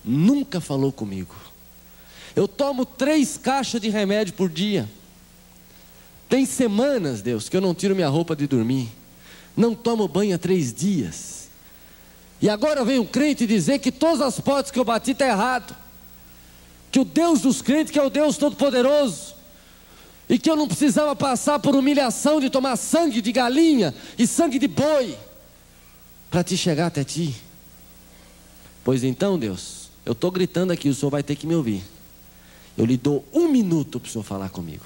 Speaker 1: nunca falou comigo. Eu tomo 3 caixas de remédio por dia. Tem semanas, Deus, que eu não tiro minha roupa de dormir. Não tomo banho há 3 dias. E agora vem um crente dizer que todas as portas que eu bati estão errado. Que o Deus dos crentes, que é o Deus Todo-Poderoso. E que eu não precisava passar por humilhação de tomar sangue de galinha e sangue de boi para te chegar até ti. Pois então, Deus, eu estou gritando aqui, o Senhor vai ter que me ouvir. Eu lhe dou 1 minuto para o Senhor falar comigo.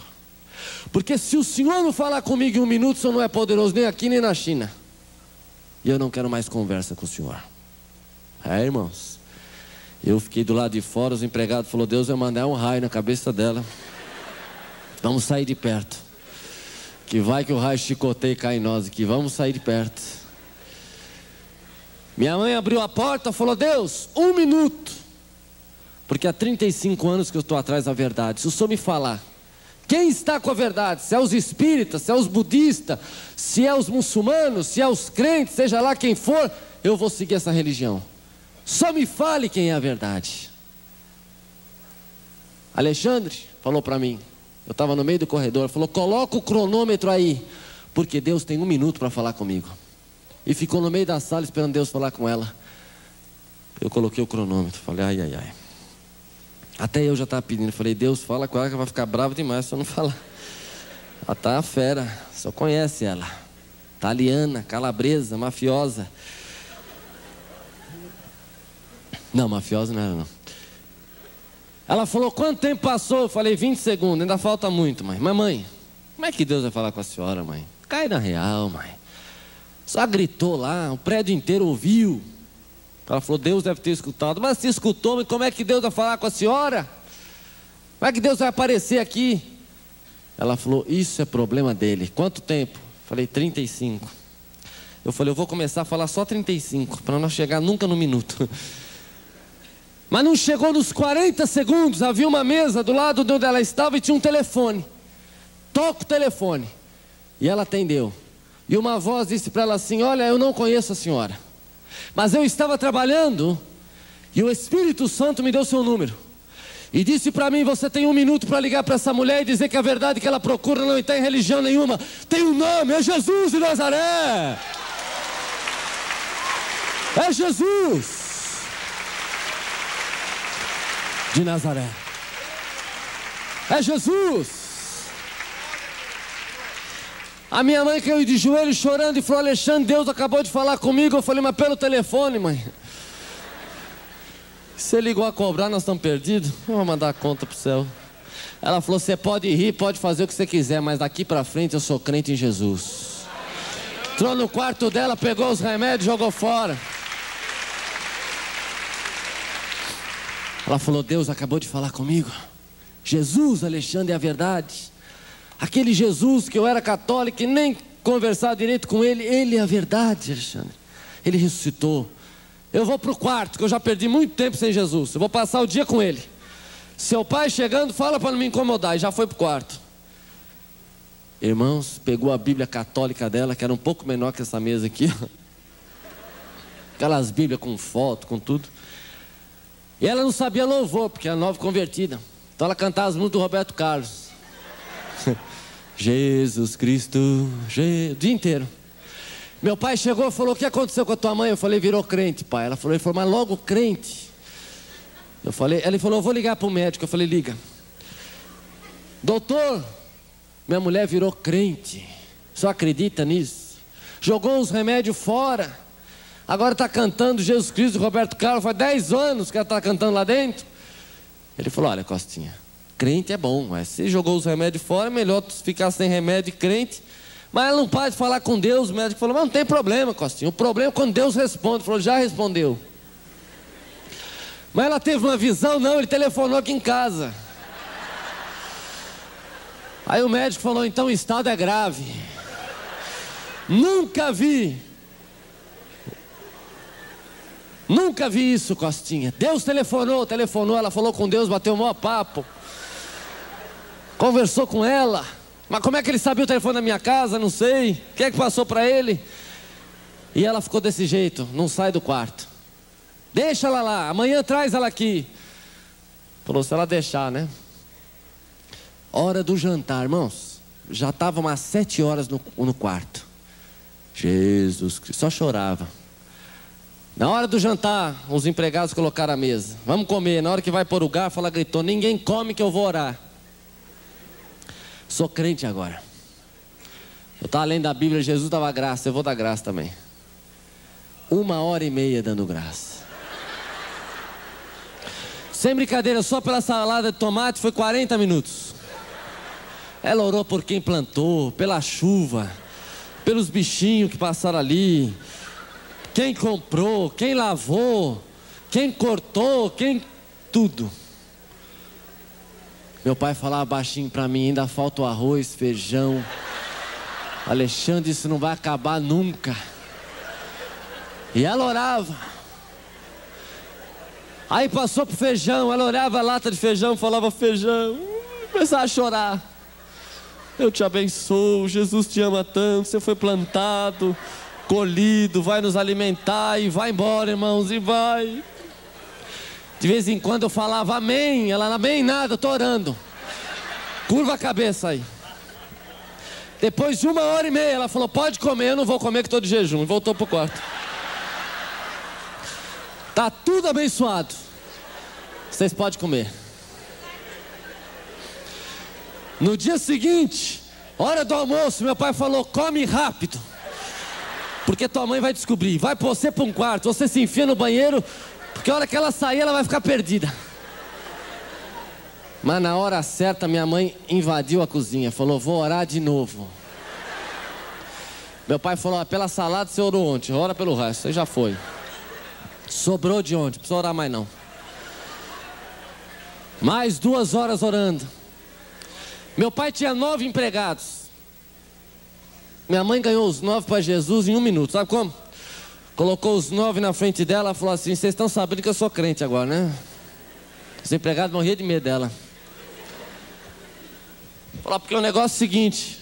Speaker 1: Porque se o Senhor não falar comigo em 1 minuto, o Senhor não é poderoso nem aqui nem na China. E eu não quero mais conversa com o Senhor. Irmãos, eu fiquei do lado de fora, os empregados falaram, Deus vai mandar um raio na cabeça dela. Vamos sair de perto. Que vai que o raio chicoteia e cai em nós aqui. Vamos sair de perto. Minha mãe abriu a porta e falou, Deus, 1 minuto. Porque há 35 anos que eu estou atrás da verdade. Se o Senhor me falar, quem está com a verdade? Se é os espíritas, se é os budistas, se é os muçulmanos, se é os crentes, seja lá quem for, eu vou seguir essa religião. Só me fale quem é a verdade. Alexandre falou para mim, eu estava no meio do corredor, falou, coloca o cronômetro aí, porque Deus tem 1 minuto para falar comigo. E ficou no meio da sala esperando Deus falar com ela. Eu coloquei o cronômetro, falei, ai. Até eu já estava pedindo, falei, Deus, fala com ela que ela vai ficar brava demais se eu não falar. Ela está fera, só conhece ela. Italiana, calabresa, mafiosa. Não, mafiosa não era não. Ela falou, quanto tempo passou? Eu falei, 20 segundos, ainda falta muito, mãe. Mas mãe, como é que Deus vai falar com a senhora, mãe? Cai na real, mãe. Só gritou lá, o prédio inteiro ouviu. Ela falou, Deus deve ter escutado. Mas se escutou, mas como é que Deus vai falar com a senhora? Como é que Deus vai aparecer aqui? Ela falou, isso é problema dele. Quanto tempo? Falei, 35. Eu falei, eu vou começar a falar só 35, para não chegar nunca no minuto. Mas não chegou nos 40 segundos, havia uma mesa do lado de onde ela estava e tinha um telefone. Toca o telefone. E ela atendeu. E uma voz disse para ela assim, olha, eu não conheço a senhora, mas eu estava trabalhando e o Espírito Santo me deu seu número e disse para mim, você tem 1 minuto para ligar para essa mulher e dizer que a verdade que ela procura não está em religião nenhuma, tem um nome, é Jesus de Nazaré. É Jesus de Nazaré. É Jesus. A minha mãe caiu de joelho chorando e falou: Alexandre, Deus acabou de falar comigo. Eu falei: mas pelo telefone, mãe. Você ligou a cobrar, nós estamos perdidos. Eu vou mandar a conta pro céu. Ela falou: você pode rir, pode fazer o que você quiser, mas daqui pra frente eu sou crente em Jesus. Entrou no quarto dela, pegou os remédios, jogou fora. Ela falou: Deus acabou de falar comigo. Jesus, Alexandre, é a verdade. Aquele Jesus que eu era católico e nem conversar direito com ele, ele é a verdade, Alexandre. Ele ressuscitou. Eu vou para o quarto, que eu já perdi muito tempo sem Jesus. Eu vou passar o dia com ele. Seu pai chegando, fala para não me incomodar. E já foi para o quarto. Irmãos, pegou a Bíblia católica dela, que era um pouco menor que essa mesa aqui. Aquelas Bíblias com foto, com tudo. E ela não sabia louvor, porque era nova convertida. Então ela cantava as músicas do Roberto Carlos. Jesus Cristo, o dia inteiro. Meu pai chegou e falou: o que aconteceu com a tua mãe? Eu falei: virou crente, pai. Ele falou: mas logo crente. Ele falou: eu vou ligar para o médico. Eu falei: liga. Doutor, minha mulher virou crente. Só acredita nisso? Jogou os remédios fora. Agora está cantando Jesus Cristo, Roberto Carlos. Faz 10 anos que ela está cantando lá dentro. Ele falou: olha, Costinha, crente é bom, mas se jogou os remédios fora, é melhor ficar sem remédio e crente. Mas ela não para de falar com Deus. O médico falou: mas não tem problema, Costinha. O problema é quando Deus responde. Ele falou: já respondeu. Mas ela teve uma visão? Não, ele telefonou aqui em casa. Aí o médico falou: então o estado é grave. Nunca vi isso, Costinha. Deus telefonou, ela falou com Deus, bateu o maior papo. Conversou com ela. Mas como é que ele sabia o telefone da minha casa? Não sei. O que é que passou para ele? E ela ficou desse jeito, não sai do quarto. Deixa ela lá, amanhã traz ela aqui. Falou: se ela deixar, né? Hora do jantar, irmãos. Já estava umas 7 horas no quarto. Jesus Cristo, só chorava. Na hora do jantar, os empregados colocaram a mesa. Vamos comer. Na hora que vai pôr o garfo, ela gritou: ninguém come que eu vou orar. Sou crente agora. Eu estava lendo a Bíblia, Jesus dava graça, eu vou dar graça também. 1h30 dando graça. Sem brincadeira, só pela salada de tomate foi 40 minutos. Ela orou por quem plantou, pela chuva, pelos bichinhos que passaram ali, quem comprou, quem lavou, quem cortou, tudo. Meu pai falava baixinho para mim: ainda falta o arroz, feijão. Alexandre, isso não vai acabar nunca. E ela orava. Aí passou pro feijão, ela olhava a lata de feijão, falava: feijão. Começava a chorar. Eu te abençoo, Jesus te ama tanto, você foi plantado, colhido, vai nos alimentar e vai embora, irmãos, e vai. De vez em quando eu falava amém, ela: amém nada, eu estou orando. Curva a cabeça aí. Depois de 1h30 ela falou: pode comer. Eu não vou comer que estou de jejum. E voltou para o quarto. Está tudo abençoado. Vocês podem comer. No dia seguinte, hora do almoço, meu pai falou: come rápido, porque tua mãe vai descobrir. Vai você para um quarto, você se enfia no banheiro, porque a hora que ela sair, ela vai ficar perdida. Mas na hora certa, minha mãe invadiu a cozinha. Falou: vou orar de novo. Meu pai falou: pela salada você orou ontem, ora pelo resto. Você já foi. Sobrou de ontem, não precisa orar mais não. Mais 2 horas orando. Meu pai tinha 9 empregados. Minha mãe ganhou os 9 para Jesus em 1 minuto. Sabe como? Colocou os 9 na frente dela e falou assim: vocês estão sabendo que eu sou crente agora, né? Os empregados morriam de medo dela. Falou: porque o negócio é o seguinte: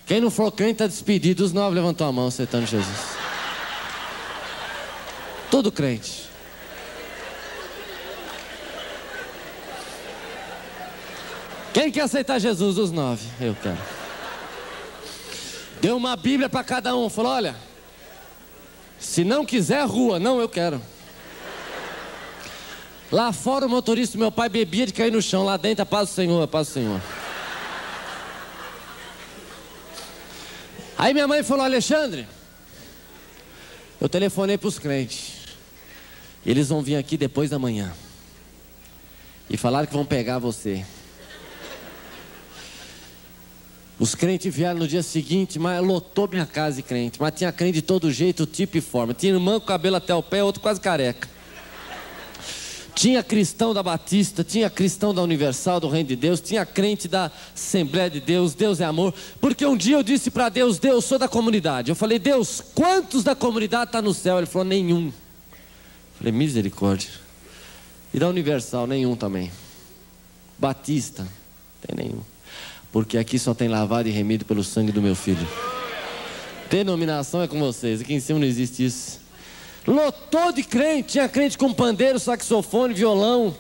Speaker 1: quem não for crente está despedido. Os 9 levantou a mão aceitando Jesus. Tudo crente. Quem quer aceitar Jesus? Os 9. Eu quero. Deu uma Bíblia para cada um. Falou: olha, se não quiser, rua. Não, eu quero. Lá fora o motorista do meu pai bebia de cair no chão. Lá dentro: a paz do Senhor, a paz do Senhor. Aí minha mãe falou: Alexandre, eu telefonei para os crentes, eles vão vir aqui depois da manhã e falaram que vão pegar você. Os crentes vieram no dia seguinte, mas lotou minha casa de crente. Mas tinha crente de todo jeito, tipo e forma. Tinha irmão com cabelo até o pé, outro quase careca. Tinha cristão da Batista, tinha cristão da Universal, do Reino de Deus, tinha crente da Assembleia de Deus, Deus é amor. Porque um dia eu disse para Deus: Deus, sou da comunidade. Eu falei: Deus, quantos da comunidade estão no céu? Ele falou: nenhum. Eu falei: misericórdia. E da Universal, nenhum também. Batista, tem nenhum. Porque aqui só tem lavado e remido pelo sangue do meu filho. Denominação é com vocês, aqui em cima não existe isso. Lotou de crente, tinha crente com pandeiro, saxofone, violão,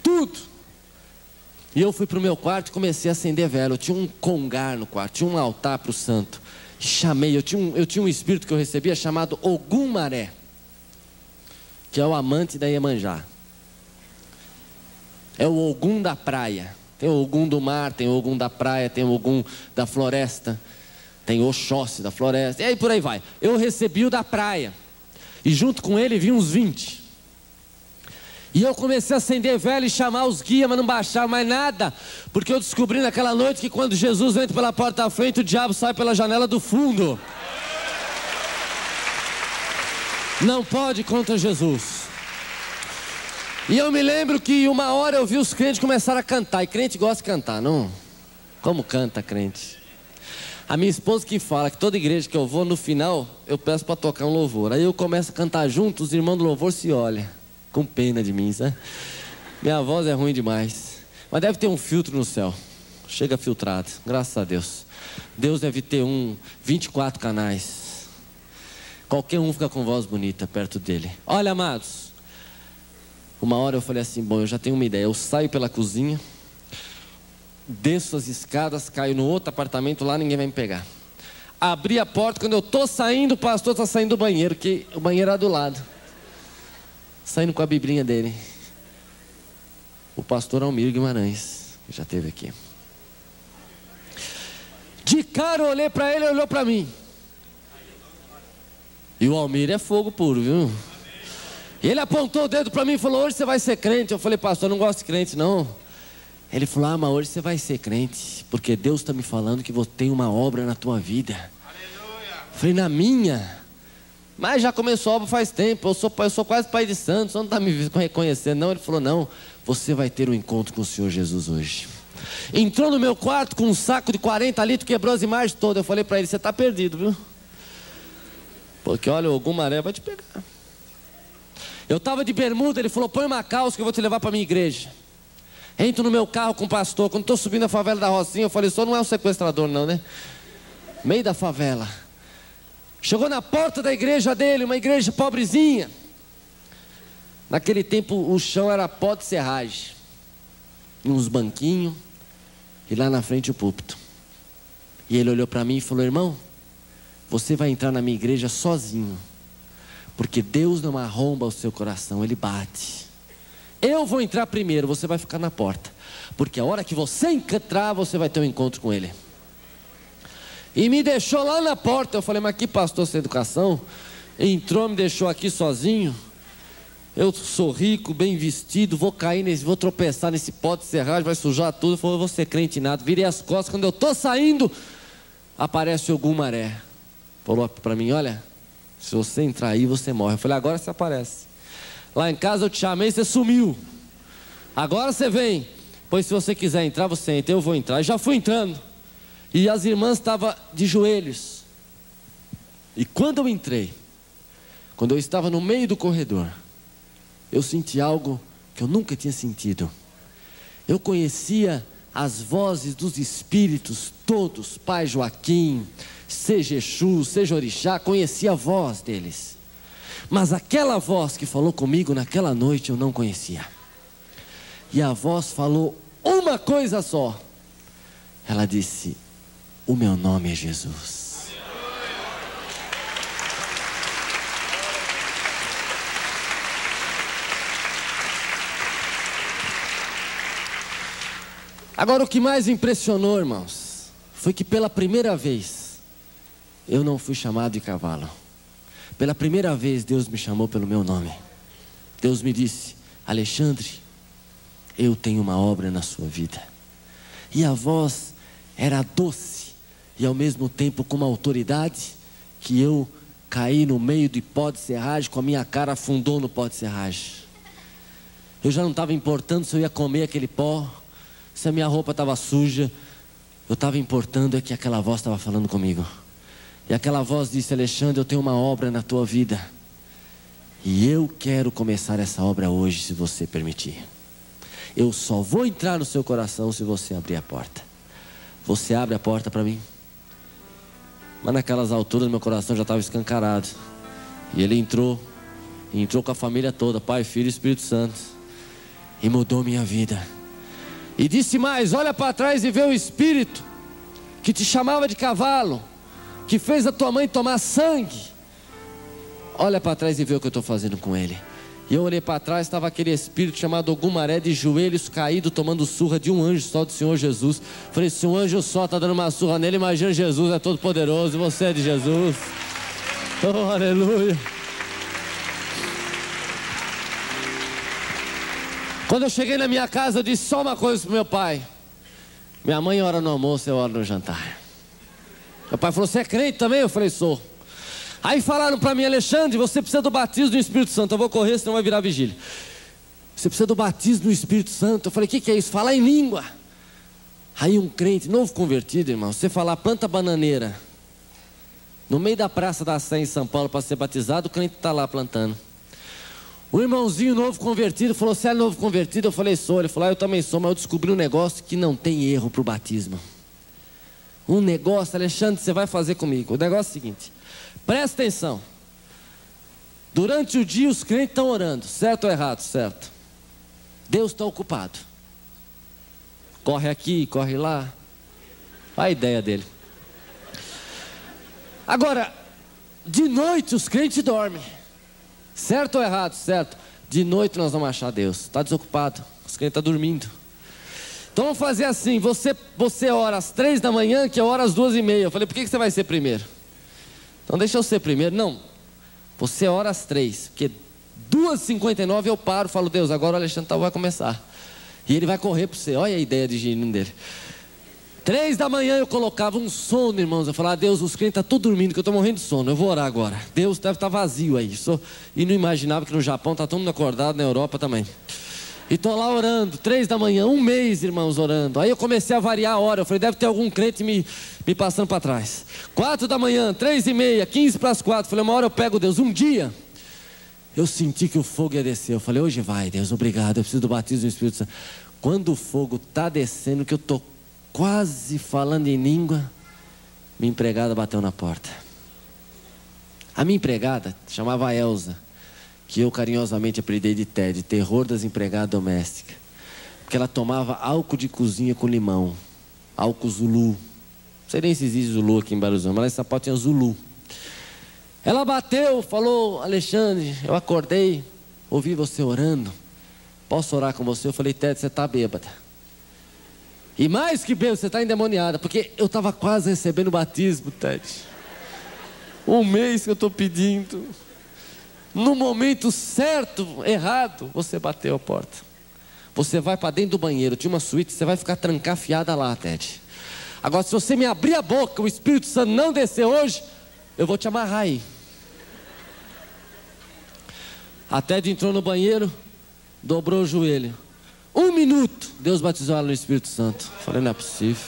Speaker 1: tudo. E eu fui para o meu quarto e comecei a acender vela. Eu tinha um congar no quarto, tinha um altar para o santo. Chamei, eu tinha um espírito que eu recebia chamado Ogum Maré, que é o amante da Iemanjá. É o Ogum da praia. Tem o Ogum do mar, tem o Ogum da praia, tem o Ogum da floresta, tem o Oxóssi da floresta, e aí por aí vai. Eu recebi o da praia, e junto com ele vinha uns 20. E eu comecei a acender vela e chamar os guias, mas não baixava mais nada, porque eu descobri naquela noite que quando Jesus entra pela porta da frente, o diabo sai pela janela do fundo. Não pode contra Jesus. E eu me lembro que uma hora eu vi os crentes começaram a cantar. E crente gosta de cantar, não? Como canta crente? A minha esposa que fala que toda igreja que eu vou, no final, eu peço para tocar um louvor. Aí eu começo a cantar junto, os irmãos do louvor se olham, com pena de mim, sabe? Minha voz é ruim demais. Mas deve ter um filtro no céu. Chega filtrado, graças a Deus. Deus deve ter 24 canais. Qualquer um fica com voz bonita perto dele. Olha, amados. Uma hora eu falei assim: bom, eu já tenho uma ideia. Eu saio pela cozinha, desço as escadas, caio no outro apartamento, lá ninguém vai me pegar. Abri a porta, quando eu estou saindo, o pastor está saindo do banheiro, que o banheiro era do lado. Saindo com a biblinha dele. O pastor Almir Guimarães, que já esteve aqui. De cara eu olhei para ele, ele olhou para mim. E o Almir é fogo puro, viu? E ele apontou o dedo para mim e falou: hoje você vai ser crente. Eu falei: pastor, eu não gosto de crente não. Ele falou: ah, mas hoje você vai ser crente, porque Deus está me falando que você tem uma obra na tua vida. Aleluia. Eu falei: na minha? Mas já começou a obra faz tempo, eu sou quase pai de santo, você não está me reconhecendo não. Ele falou: não, você vai ter um encontro com o Senhor Jesus hoje. Entrou no meu quarto com um saco de 40 litros, quebrou as imagens todas. Eu falei para ele: você está perdido, viu? Porque olha, algum maré vai te pegar. Eu estava de bermuda, ele falou: põe uma calça que eu vou te levar para a minha igreja. Entro no meu carro com o pastor. Quando estou subindo a favela da Rocinha, eu falei: só não é um sequestrador não, né? Meio da favela. Chegou na porta da igreja dele, uma igreja pobrezinha. Naquele tempo o chão era pó de serragem, e uns banquinhos, e lá na frente o púlpito. E ele olhou para mim e falou: irmão, você vai entrar na minha igreja sozinho, porque Deus não arromba o seu coração, Ele bate. Eu vou entrar primeiro, você vai ficar na porta, porque a hora que você entrar, você vai ter um encontro com Ele. E me deixou lá na porta. Eu falei: mas que pastor sem educação? Entrou, me deixou aqui sozinho. Eu sou rico, bem vestido, vou tropeçar nesse pó de serragem, vai sujar tudo. Eu falei: eu vou ser crente nada. Virei as costas, quando eu estou saindo, aparece algum maré. Falou para mim: olha, se você entrar aí, você morre. Eu falei: agora você aparece. Lá em casa eu te chamei, você sumiu. Agora você vem. Pois se você quiser entrar, você entra. Eu vou entrar. E já fui entrando. E as irmãs estavam de joelhos. E quando eu entrei, quando eu estava no meio do corredor, eu senti algo que eu nunca tinha sentido. Eu conhecia as vozes dos espíritos todos. Pai Joaquim, seja Exu, seja Orixá, conhecia a voz deles. Mas aquela voz que falou comigo naquela noite eu não conhecia. E a voz falou uma coisa só. Ela disse: o meu nome é Jesus. Agora o que mais impressionou, irmãos, foi que pela primeira vez eu não fui chamado de cavalo. Pela primeira vez Deus me chamou pelo meu nome. Deus me disse: Alexandre, eu tenho uma obra na sua vida. E a voz era doce e ao mesmo tempo com uma autoridade, que eu caí no meio de pó de serragem, com a minha cara afundou no pó de serragem. Eu já não estava importando se eu ia comer aquele pó, se a minha roupa estava suja. Eu estava importando é que aquela voz estava falando comigo. E aquela voz disse: Alexandre, eu tenho uma obra na tua vida. E eu quero começar essa obra hoje, se você permitir. Eu só vou entrar no seu coração se você abrir a porta. Você abre a porta para mim? Mas naquelas alturas meu coração já estava escancarado. E ele entrou com a família toda, Pai, Filho e Espírito Santo. E mudou minha vida. E disse mais: olha para trás e vê o Espírito que te chamava de cavalo, que fez a tua mãe tomar sangue. Olha para trás e vê o que eu estou fazendo com ele. E eu olhei para trás, estava aquele espírito chamado Ogum-Maré, de joelhos caídos, tomando surra de um anjo só do Senhor Jesus. Falei: se um anjo só está dando uma surra nele, imagina Jesus, é todo poderoso, você é de Jesus. Oh, aleluia. Quando eu cheguei na minha casa, eu disse só uma coisa para meu pai: minha mãe ora no almoço, eu oro no jantar. Meu pai falou: você é crente também? Eu falei: sou. Aí falaram para mim: Alexandre, você precisa do batismo do Espírito Santo. Eu vou correr, senão vai virar vigília. Você precisa do batismo do Espírito Santo. Eu falei: o que é isso? Falar em língua. Aí um crente, novo convertido, irmão, você falar planta bananeira no meio da Praça da Sé em São Paulo para ser batizado, o crente está lá plantando. O irmãozinho novo convertido falou: você é novo convertido? Eu falei: sou. Ele falou: eu também sou, mas eu descobri um negócio que não tem erro para o batismo. Um negócio, Alexandre, você vai fazer comigo. O negócio é o seguinte: presta atenção. Durante o dia os crentes estão orando, certo ou errado? Certo. Deus está ocupado. Corre aqui, corre lá. Olha a ideia dele. Agora, de noite os crentes dormem. Certo ou errado? Certo. De noite nós vamos achar Deus. Está desocupado. Os crentes estão dormindo. Então vamos fazer assim: você ora às 3 da manhã, que eu oro às 2:30. Eu falei: por que você vai ser primeiro? Então deixa eu ser primeiro. Não, você ora às 3, porque 2:59 eu paro, falo: Deus, agora o Alexandre vai começar. E ele vai correr para você. Olha a ideia de gênio dele. 3 da manhã eu colocava um sono, irmãos. Eu falava: Deus, os crentes estão todos dormindo, que eu estou morrendo de sono, eu vou orar agora. Deus deve estar vazio aí. E não imaginava que no Japão está todo mundo acordado, na Europa também. E estou lá orando, 3 da manhã, um mês, irmãos, orando. Aí eu comecei a variar a hora. Eu falei: deve ter algum crente me passando para trás. 4 da manhã, 3:30, 15 para as 4. Falei: uma hora eu pego Deus. Um dia eu senti que o fogo ia descer. Eu falei: hoje vai, Deus, obrigado, eu preciso do batismo do Espírito Santo. Quando o fogo está descendo, que eu estou quase falando em língua, minha empregada bateu na porta. A minha empregada chamava Elza, que eu carinhosamente apelidei de Ted, terror das empregadas domésticas, porque ela tomava álcool de cozinha com limão, álcool Zulu. Não sei nem se existe Zulu aqui em Belo Horizonte, mas lá em São Paulo tinha Zulu. Ela bateu, falou: Alexandre, eu acordei, ouvi você orando, posso orar com você? Eu falei: Ted, você está bêbada. E mais que bêbado, você está endemoniada, porque eu estava quase recebendo o batismo, Ted. Um mês que eu estou pedindo. No momento certo, errado, você bateu a porta. Você vai para dentro do banheiro, tinha uma suíte, você vai ficar trancafiada lá, Ted. Agora, se você me abrir a boca, o Espírito Santo não descer hoje, eu vou te amarrar aí. A Ted entrou no banheiro, dobrou o joelho. 1 minuto, Deus batizou ela no Espírito Santo. Falei: não é possível.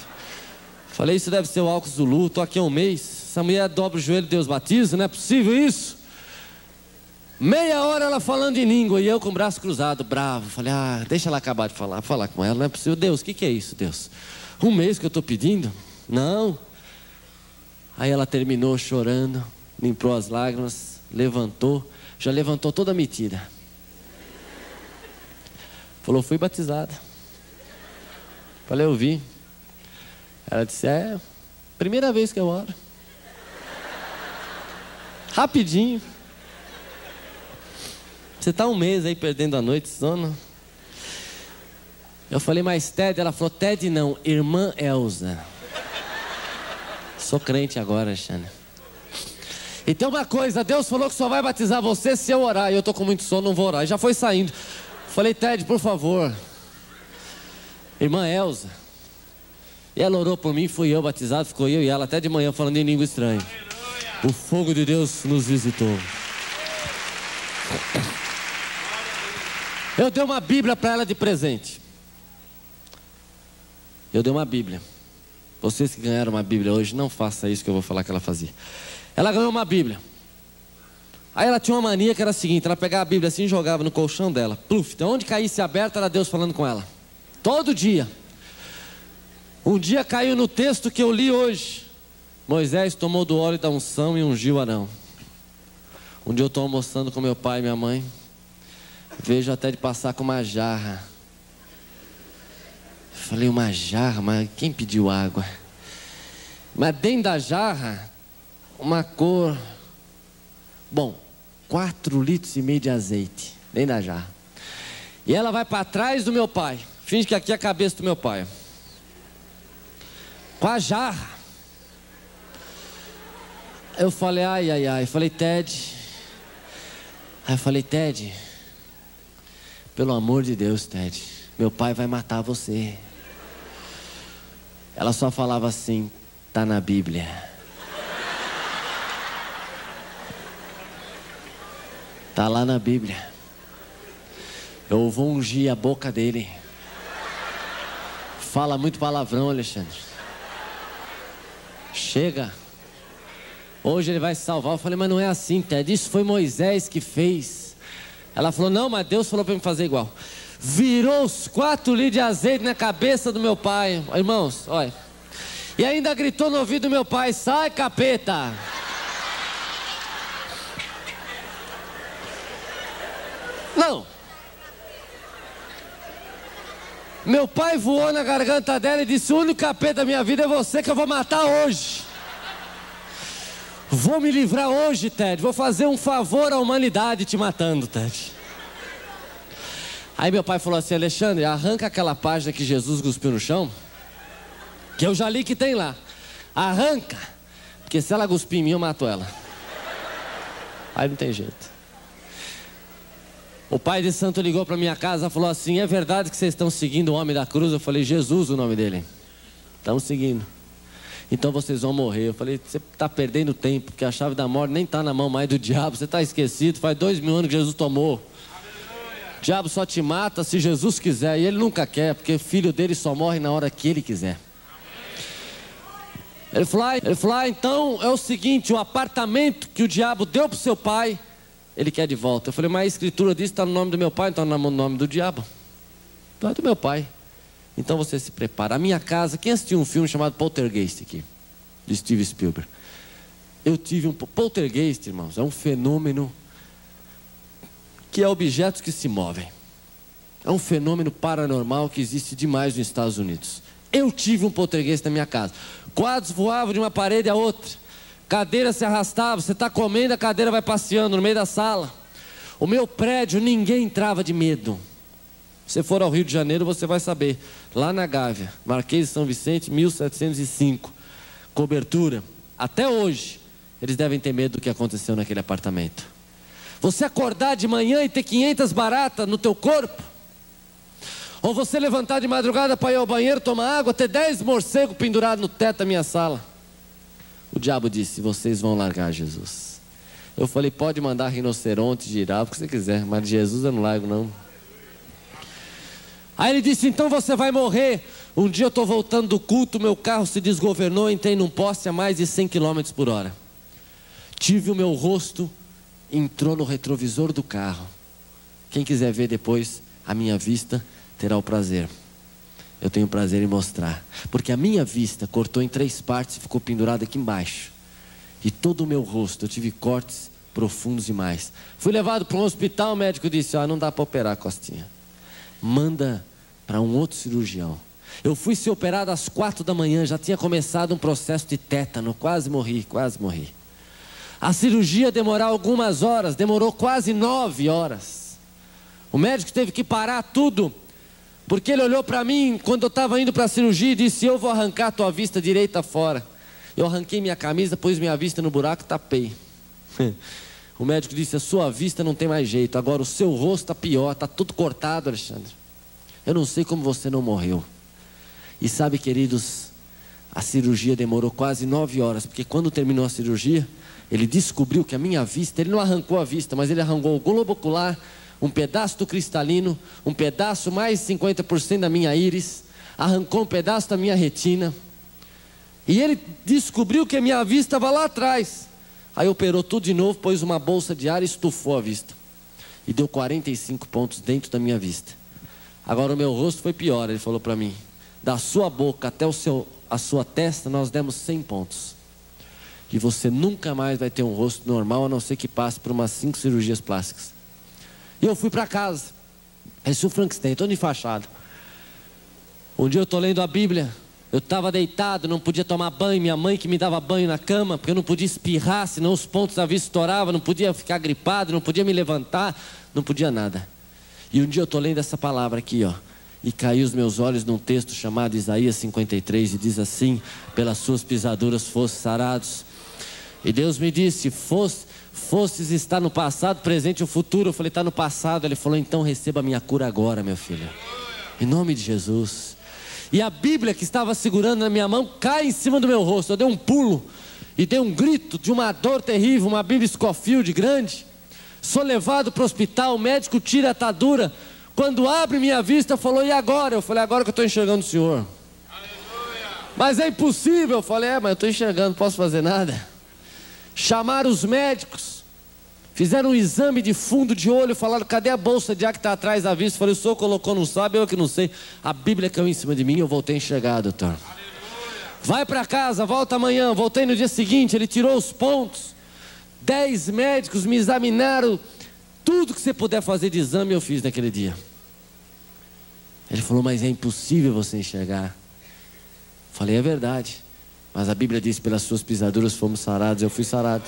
Speaker 1: Falei: isso deve ser o álcool Zulu, estou aqui há um mês. Essa mulher dobra o joelho, Deus batiza, não é possível isso. Meia hora ela falando em língua e eu com o braço cruzado, bravo. Falei: deixa ela acabar de falar, vou falar com ela, não é possível. Deus, o que é isso, Deus? 1 mês que eu estou pedindo? Não. Aí ela terminou chorando, limpou as lágrimas, levantou, já levantou toda metida. Falou: fui batizada. Falei: eu vi. Ela disse: primeira vez que eu oro. Rapidinho. Você está 1 mês aí perdendo a noite, sono? Eu falei: mas Ted? Ela falou: Ted não, irmã Elza. Sou crente agora, Xana. E tem uma coisa, Deus falou que só vai batizar você se eu orar. E eu estou com muito sono, não vou orar. E já foi saindo. Falei, Ted, por favor. Irmã Elza. E ela orou por mim, fui eu batizado, ficou eu e ela até de manhã falando em língua estranha. O fogo de Deus nos visitou. Eu dei uma Bíblia para ela de presente. Eu dei uma Bíblia. Vocês que ganharam uma Bíblia hoje, não faça isso que eu vou falar que ela fazia. Ela ganhou uma Bíblia. Aí ela tinha uma mania que era a seguinte: ela pegava a Bíblia assim e jogava no colchão dela. Pluf, então onde caísse aberta era Deus falando com ela. Todo dia. Um dia caiu no texto que eu li hoje. Moisés tomou do óleo da unção e ungiu Arão. Um dia eu estou almoçando com meu pai e minha mãe. Vejo até de passar com uma jarra. Falei, uma jarra? Mas quem pediu água? Mas dentro da jarra, uma cor... Bom, 4,5 litros de azeite. Dentro da jarra. E ela vai para trás do meu pai. Finge que aqui é a cabeça do meu pai. Com a jarra. Eu falei, ai, ai, ai. Falei, Ted. Aí eu falei, Ted, pelo amor de Deus, Ted, meu pai vai matar você. Ela só falava assim, tá na Bíblia. Tá lá na Bíblia. Eu vou ungir a boca dele. Fala muito palavrão, Alexandre. Chega. Hoje ele vai se salvar. Eu falei, mas não é assim, Ted. Isso foi Moisés que fez. Ela falou, não, mas Deus falou para me fazer igual. Virou os 4 litros de azeite na cabeça do meu pai. Irmãos, olha. E ainda gritou no ouvido do meu pai, sai, capeta. Não. Meu pai voou na garganta dela e disse, o único capeta da minha vida é você que eu vou matar hoje. Vou me livrar hoje, Ted. Vou fazer um favor à humanidade te matando, Ted. Aí meu pai falou assim, Alexandre, arranca aquela página que Jesus cuspiu no chão, que eu já li que tem lá. Arranca, porque se ela cuspir em mim, eu mato ela. Aí não tem jeito. O pai de santo ligou para minha casa e falou assim, é verdade que vocês estão seguindo o homem da cruz? Eu falei, Jesus, o nome dele. Estão seguindo. Então vocês vão morrer. Eu falei, você está perdendo tempo, porque a chave da morte nem está na mão mais do diabo. Você está esquecido, faz 2000 anos que Jesus tomou. O diabo só te mata se Jesus quiser. E ele nunca quer, porque o filho dele só morre na hora que ele quiser. Ele falou, então é o seguinte, o apartamento que o diabo deu para o seu pai, ele quer de volta. Eu falei, mas a escritura diz que está no nome do meu pai, então está no nome do diabo. Então é do meu pai. Então você se prepara. A minha casa, quem assistiu um filme chamado Poltergeist aqui? De Steven Spielberg. Eu tive um... Poltergeist, irmãos, é um fenômeno que é objetos que se movem. É um fenômeno paranormal que existe demais nos Estados Unidos. Eu tive um poltergeist na minha casa. Quadros voavam de uma parede a outra. Cadeira se arrastava. Você está comendo, a cadeira vai passeando no meio da sala. O meu prédio, ninguém entrava de medo. Se for ao Rio de Janeiro, você vai saber. Lá na Gávea, Marquês de São Vicente, 1705. Cobertura. Até hoje, eles devem ter medo do que aconteceu naquele apartamento. Você acordar de manhã e ter 500 baratas no teu corpo. Ou você levantar de madrugada para ir ao banheiro, tomar água, ter 10 morcegos pendurados no teto da minha sala. O diabo disse, vocês vão largar Jesus. Eu falei, pode mandar rinoceronte, girafa, o que você quiser, mas de Jesus eu não largo não. Aí ele disse, então você vai morrer. Um dia eu estou voltando do culto, meu carro se desgovernou, entrei num poste a mais de 100 km por hora. Tive o meu rosto, entrou no retrovisor do carro. Quem quiser ver depois a minha vista, terá o prazer. Eu tenho prazer em mostrar. Porque a minha vista cortou em 3 partes e ficou pendurada aqui embaixo. E todo o meu rosto, eu tive cortes profundos demais. Fui levado para um hospital, o médico disse, não dá para operar a costinha. Manda para um outro cirurgião. Eu fui ser operado às 4 da manhã, já tinha começado um processo de tétano, quase morri. A cirurgia demorou algumas horas, demorou quase 9 horas. O médico teve que parar tudo, porque ele olhou para mim quando eu estava indo para a cirurgia e disse, eu vou arrancar a tua vista direita fora. Eu arranquei minha camisa, pus minha vista no buraco e tapei. O médico disse: a sua vista não tem mais jeito, agora o seu rosto está pior, está tudo cortado, Alexandre. Eu não sei como você não morreu. E sabe, queridos, a cirurgia demorou quase 9 horas, porque quando terminou a cirurgia, ele descobriu que a minha vista, ele não arrancou a vista, mas ele arrancou o globo ocular, um pedaço do cristalino, um pedaço mais de 50% da minha íris, arrancou um pedaço da minha retina, e ele descobriu que a minha vista estava lá atrás. Aí operou tudo de novo, pôs uma bolsa de ar e estufou a vista, e deu 45 pontos dentro da minha vista. Agora o meu rosto foi pior. Ele falou para mim: da sua boca até a sua testa nós demos 100 pontos, e você nunca mais vai ter um rosto normal, a não ser que passe por umas 5 cirurgias plásticas. E eu fui para casa, esse é o Frankenstein, todo enfaixado. Um dia eu estou lendo a Bíblia, eu estava deitado, não podia tomar banho, minha mãe que me dava banho na cama, porque eu não podia espirrar, senão os pontos da vista estouravam, não podia ficar gripado, não podia me levantar, não podia nada. E um dia eu estou lendo essa palavra aqui, ó, e caiu os meus olhos num texto chamado Isaías 53, e diz assim: pelas suas pisaduras fostes sarados. E Deus me disse: fostes está no passado, presente ou futuro. Eu falei: está no passado. Ele falou: então receba a minha cura agora, meu filho, em nome de Jesus. E a Bíblia que estava segurando na minha mão cai em cima do meu rosto. Eu dei um pulo e dei um grito de uma dor terrível, uma Bíblia Scofield grande. Sou levado para o hospital, o médico tira a atadura. Quando abre minha vista, falou: e agora? Eu falei: agora que eu estou enxergando o senhor. Aleluia. Mas é impossível. Eu falei: mas eu estou enxergando, não posso fazer nada. Chamaram os médicos, fizeram um exame de fundo de olho, falaram: cadê a bolsa de ar que está atrás da vista? Eu falei: o senhor colocou, não sabe, eu que não sei. A Bíblia caiu em cima de mim, eu voltei a enxergar, doutor. Aleluia. Vai para casa, volta amanhã. Voltei no dia seguinte, ele tirou os pontos. 10 médicos me examinaram, tudo que você puder fazer de exame eu fiz naquele dia. Ele falou: mas é impossível você enxergar. Falei: é verdade, mas a Bíblia diz: pelas suas pisaduras fomos sarados. Eu fui sarado.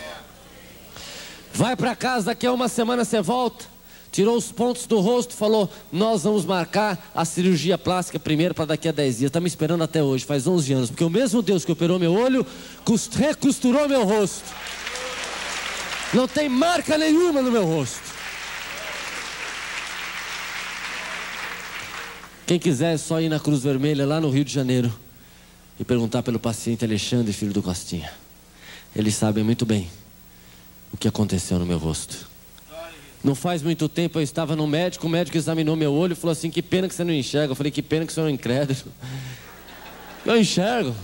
Speaker 1: Vai para casa, daqui a uma semana você volta. Tirou os pontos do rosto, falou: nós vamos marcar a cirurgia plástica primeiro para daqui a 10 dias. Está me esperando até hoje, faz 11 anos, porque o mesmo Deus que operou meu olho recosturou meu rosto. Não tem marca nenhuma no meu rosto. Quem quiser é só ir na Cruz Vermelha lá no Rio de Janeiro e perguntar pelo paciente Alexandre, filho do Costinha. Eles sabem muito bem o que aconteceu no meu rosto. Não faz muito tempo eu estava no médico, o médico examinou meu olho e falou assim: que pena que você não enxerga. Eu falei: que pena que você não é incrédulo. Eu enxergo.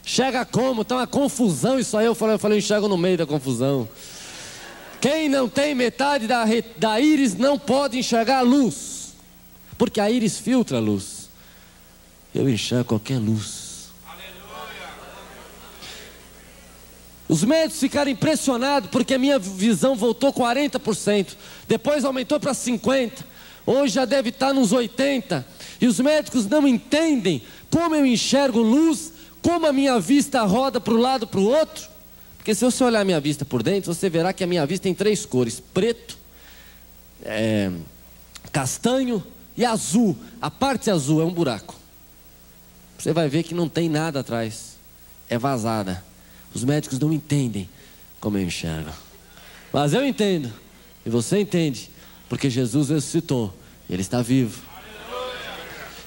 Speaker 1: Enxerga como? Está uma confusão isso aí. Eu falei: eu enxergo no meio da confusão. Quem não tem metade da íris não pode enxergar a luz, porque a íris filtra a luz. Eu enxergo qualquer luz. Aleluia. Os médicos ficaram impressionados porque a minha visão voltou 40%, depois aumentou para 50%, hoje já deve estar nos 80%. E os médicos não entendem como eu enxergo luz, como a minha vista roda para um lado para o outro. Porque se você olhar a minha vista por dentro, você verá que a minha vista tem 3 cores: preto, castanho e azul. A parte azul é um buraco. Você vai ver que não tem nada atrás, é vazada. Os médicos não entendem como eu enxergo, mas eu entendo, e você entende, porque Jesus ressuscitou, e Ele está vivo.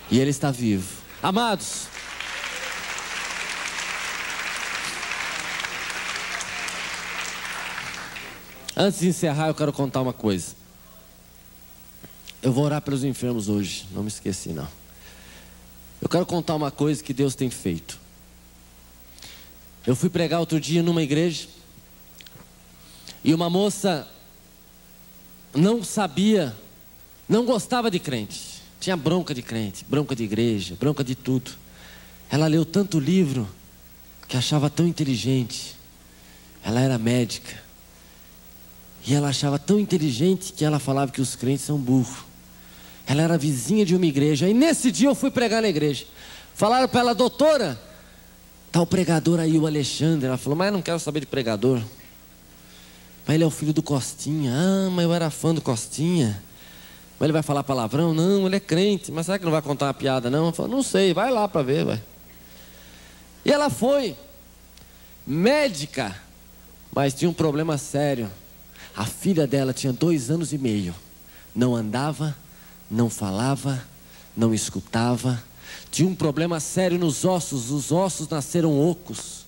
Speaker 1: E Ele está vivo. Amados, antes de encerrar, eu quero contar uma coisa. Eu vou orar pelos enfermos hoje, não me esqueci não. Eu quero contar uma coisa que Deus tem feito. Eu fui pregar outro dia numa igreja, e uma moça não sabia, não gostava de crente, tinha bronca de crente, bronca de igreja, bronca de tudo. Ela leu tanto livro que achava tão inteligente. Ela era médica. E ela achava tão inteligente que ela falava que os crentes são burros. Ela era vizinha de uma igreja. E nesse dia eu fui pregar na igreja. Falaram para ela: doutora, está o pregador aí, o Alexandre. Ela falou: mas eu não quero saber de pregador. Mas ele é o filho do Costinha. Ah, mas eu era fã do Costinha. Mas ele vai falar palavrão? Não, ele é crente. Mas será que não vai contar uma piada não? Eu falei: não sei, vai lá para ver, vai. E ela foi. Médica. Mas tinha um problema sério. A filha dela tinha 2 anos e meio. Não andava, não falava, não escutava. Tinha um problema sério nos ossos. Os ossos nasceram ocos.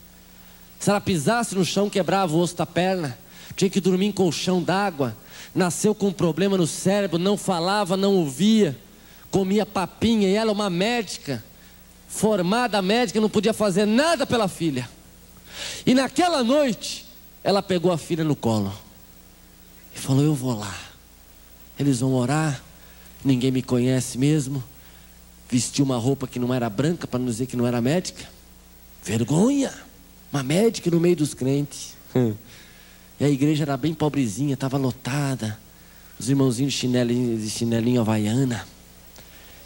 Speaker 1: Se ela pisasse no chão, quebrava o osso da perna. Tinha que dormir em colchão d'água. Nasceu com um problema no cérebro. Não falava, não ouvia. Comia papinha. E ela, uma médica, formada médica, não podia fazer nada pela filha. E naquela noite, ela pegou a filha no colo e falou: eu vou lá, eles vão orar, ninguém me conhece mesmo. Vestiu uma roupa que não era branca, para não dizer que não era médica. Vergonha, uma médica no meio dos crentes. E a igreja era bem pobrezinha, estava lotada. Os irmãozinhos de chinelinho havaiana.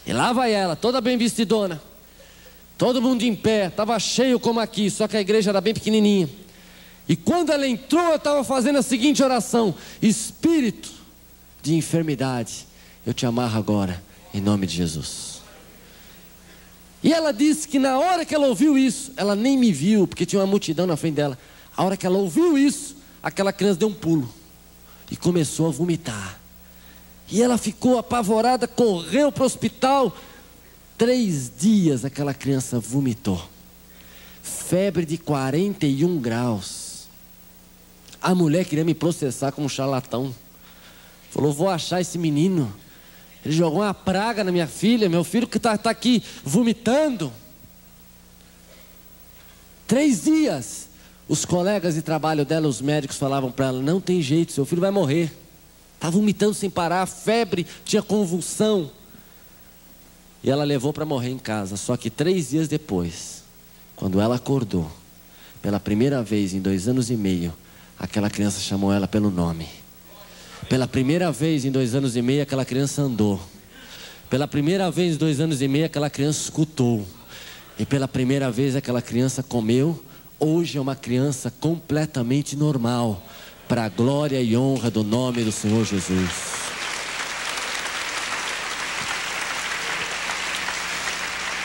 Speaker 1: E lá vai ela, toda bem vestidona, todo mundo em pé, estava cheio como aqui, só que a igreja era bem pequenininha. E quando ela entrou, eu estava fazendo a seguinte oração: espírito de enfermidade, eu te amarro agora, em nome de Jesus. E ela disse que na hora que ela ouviu isso, ela nem me viu, porque tinha uma multidão na frente dela. A hora que ela ouviu isso, aquela criança deu um pulo e começou a vomitar. E ela ficou apavorada, correu para o hospital. 3 dias aquela criança vomitou. Febre de 41 graus. A mulher queria me processar como charlatão. Falou: vou achar esse menino. Ele jogou uma praga na minha filha. Meu filho que está aqui vomitando. 3 dias. Os colegas de trabalho dela, os médicos, falavam para ela: não tem jeito, seu filho vai morrer. Está vomitando sem parar, febre, tinha convulsão. E ela levou para morrer em casa. Só que 3 dias depois, quando ela acordou, pela primeira vez em 2 anos e meio, aquela criança chamou ela pelo nome. Pela primeira vez em 2 anos e meio, aquela criança andou. Pela primeira vez em 2 anos e meio, aquela criança escutou. E pela primeira vez, aquela criança comeu. Hoje é uma criança completamente normal, para a glória e honra do nome do Senhor Jesus.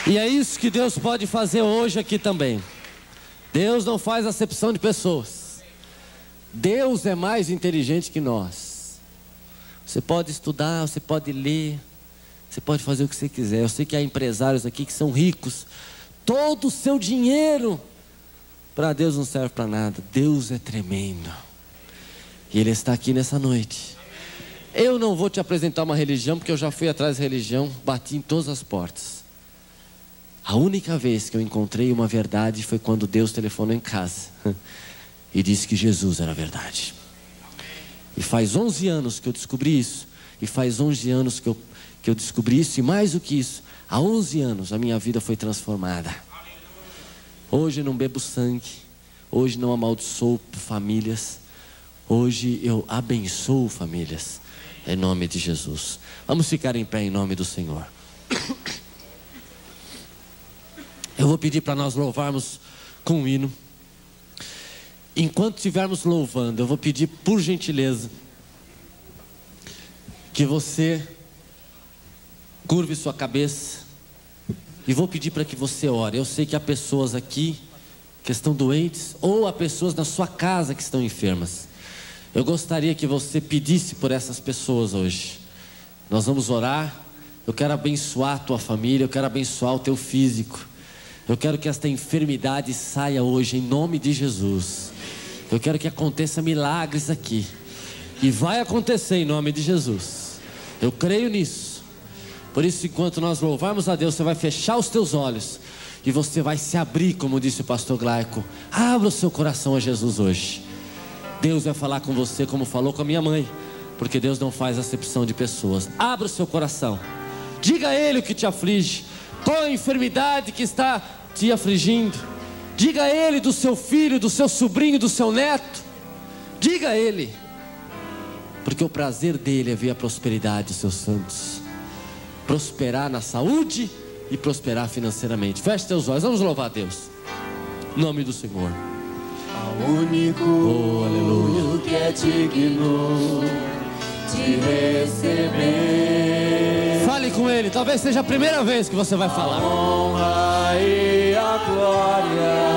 Speaker 1: E é isso que Deus pode fazer hoje aqui também. Deus não faz acepção de pessoas. Deus é mais inteligente que nós. Você pode estudar, você pode ler, você pode fazer o que você quiser. Eu sei que há empresários aqui que são ricos. Todo o seu dinheiro para Deus não serve para nada. Deus é tremendo. E Ele está aqui nessa noite. Eu não vou te apresentar uma religião, porque eu já fui atrás da religião, bati em todas as portas. A única vez que eu encontrei uma verdade foi quando Deus telefonou em casa e disse que Jesus era a verdade. E faz 11 anos que eu descobri isso. E faz 11 anos que eu descobri isso. E mais do que isso, há 11 anos a minha vida foi transformada. Hoje eu não bebo sangue. Hoje não amaldiçoo famílias. Hoje eu abençoo famílias. Em nome de Jesus. Vamos ficar em pé em nome do Senhor. Eu vou pedir para nós louvarmos com um hino. Enquanto estivermos louvando, eu vou pedir por gentileza que você curve sua cabeça e vou pedir para que você ore. Eu sei que há pessoas aqui que estão doentes ou há pessoas na sua casa que estão enfermas. Eu gostaria que você pedisse por essas pessoas hoje. Nós vamos orar. Eu quero abençoar a tua família, eu quero abençoar o teu físico. Eu quero que esta enfermidade saia hoje em nome de Jesus. Eu quero que aconteça milagres aqui. E vai acontecer em nome de Jesus. Eu creio nisso. Por isso, enquanto nós louvarmos a Deus, você vai fechar os teus olhos e você vai se abrir, como disse o pastor Glaico. Abra o seu coração a Jesus hoje. Deus vai falar com você como falou com a minha mãe, porque Deus não faz acepção de pessoas. Abra o seu coração. Diga a Ele o que te aflige. Qual a enfermidade que está te afligindo? Diga a Ele do seu filho, do seu sobrinho, do seu neto. Diga a Ele, porque o prazer dele é ver a prosperidade dos seus santos. Prosperar na saúde e prosperar financeiramente. Feche teus olhos, vamos louvar a Deus. Em nome do Senhor.
Speaker 2: Ao único aleluia, que é digno de receber.
Speaker 1: Fale com Ele, talvez seja a primeira vez que você vai falar.
Speaker 2: A honra e a glória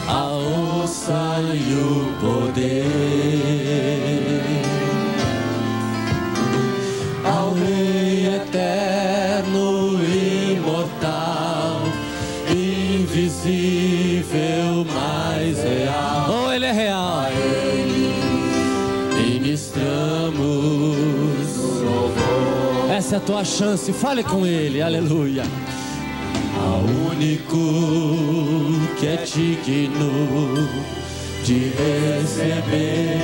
Speaker 2: ao força e o poder ao Rei eterno, imortal, invisível, mais real.
Speaker 1: Oh, Ele é real.
Speaker 2: A Ele ministramos louvor.
Speaker 1: Essa é a tua chance, fale com Ele, aleluia.
Speaker 2: Ao único que é digno de receber,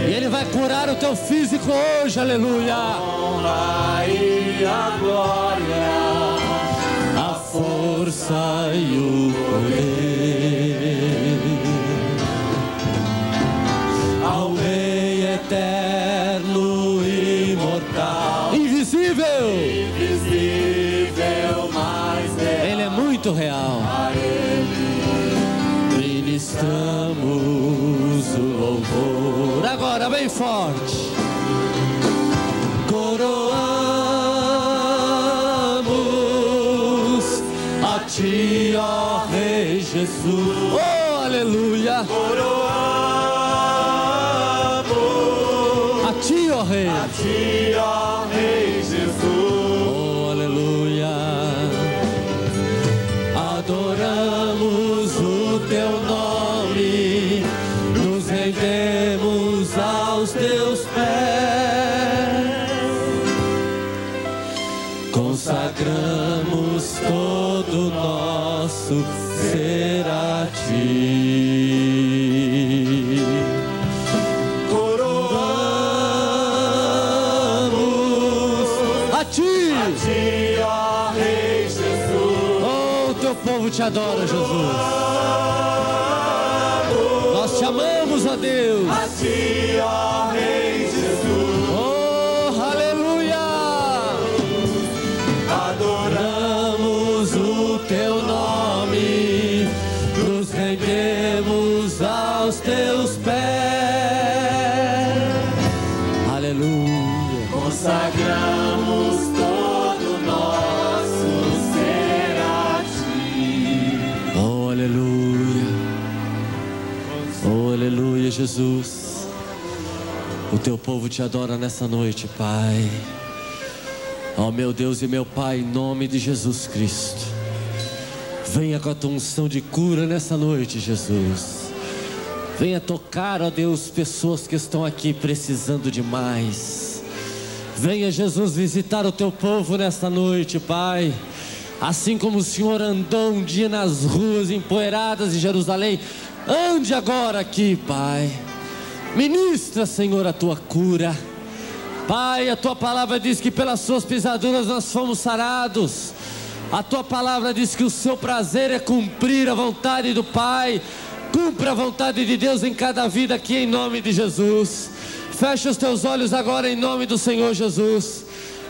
Speaker 1: E Ele vai curar o teu físico hoje, aleluia.
Speaker 2: a honra e a glória, a força e o poder ao Rei eterno, imortal,
Speaker 1: Invisível,
Speaker 2: invisível, mais real.
Speaker 1: Ele é muito real.
Speaker 2: A Ele ministramos o louvor.
Speaker 1: Agora, bem forte.
Speaker 2: Coroamos a Ti, ó Rei Jesus.
Speaker 1: Oh, aleluia.
Speaker 2: Coroamos
Speaker 1: A Ti, ó Rei.
Speaker 2: a Ti, ó Rei Jesus.
Speaker 1: Oh, aleluia.
Speaker 2: Adoramos o Teu nome, nos rendemos aos Teus pés, consagramos todo o nosso ser a Ti. Coroamos
Speaker 1: A Ti.
Speaker 2: a Ti, ó Rei Jesus.
Speaker 1: Oh, o teu povo te adora, Jesus. Nós te amamos, ó Deus.
Speaker 2: A Ti, ó Rei Jesus.
Speaker 1: Oh, aleluia.
Speaker 2: Adoramos o Teu nome, nos rendemos aos Teus pés,
Speaker 1: Aleluia.
Speaker 2: consagramos todo o nosso ser a Ti.
Speaker 1: Oh, aleluia. Oh, aleluia, Jesus. O teu povo te adora nessa noite, Pai. Oh, meu Deus e meu Pai, em nome de Jesus Cristo. Venha com a tua unção de cura nessa noite, Jesus. Venha tocar, ó Deus, pessoas que estão aqui precisando de mais. Venha, Jesus, visitar o teu povo nesta noite, Pai. Assim como o Senhor andou um dia nas ruas empoeiradas de Jerusalém, ande agora aqui, Pai. Ministra, Senhor, a tua cura. Pai, a tua palavra diz que pelas suas pisaduras nós fomos sarados. A tua palavra diz que o seu prazer é cumprir a vontade do Pai. Cumpra a vontade de Deus em cada vida aqui, em nome de Jesus. Fecha os teus olhos agora em nome do Senhor Jesus.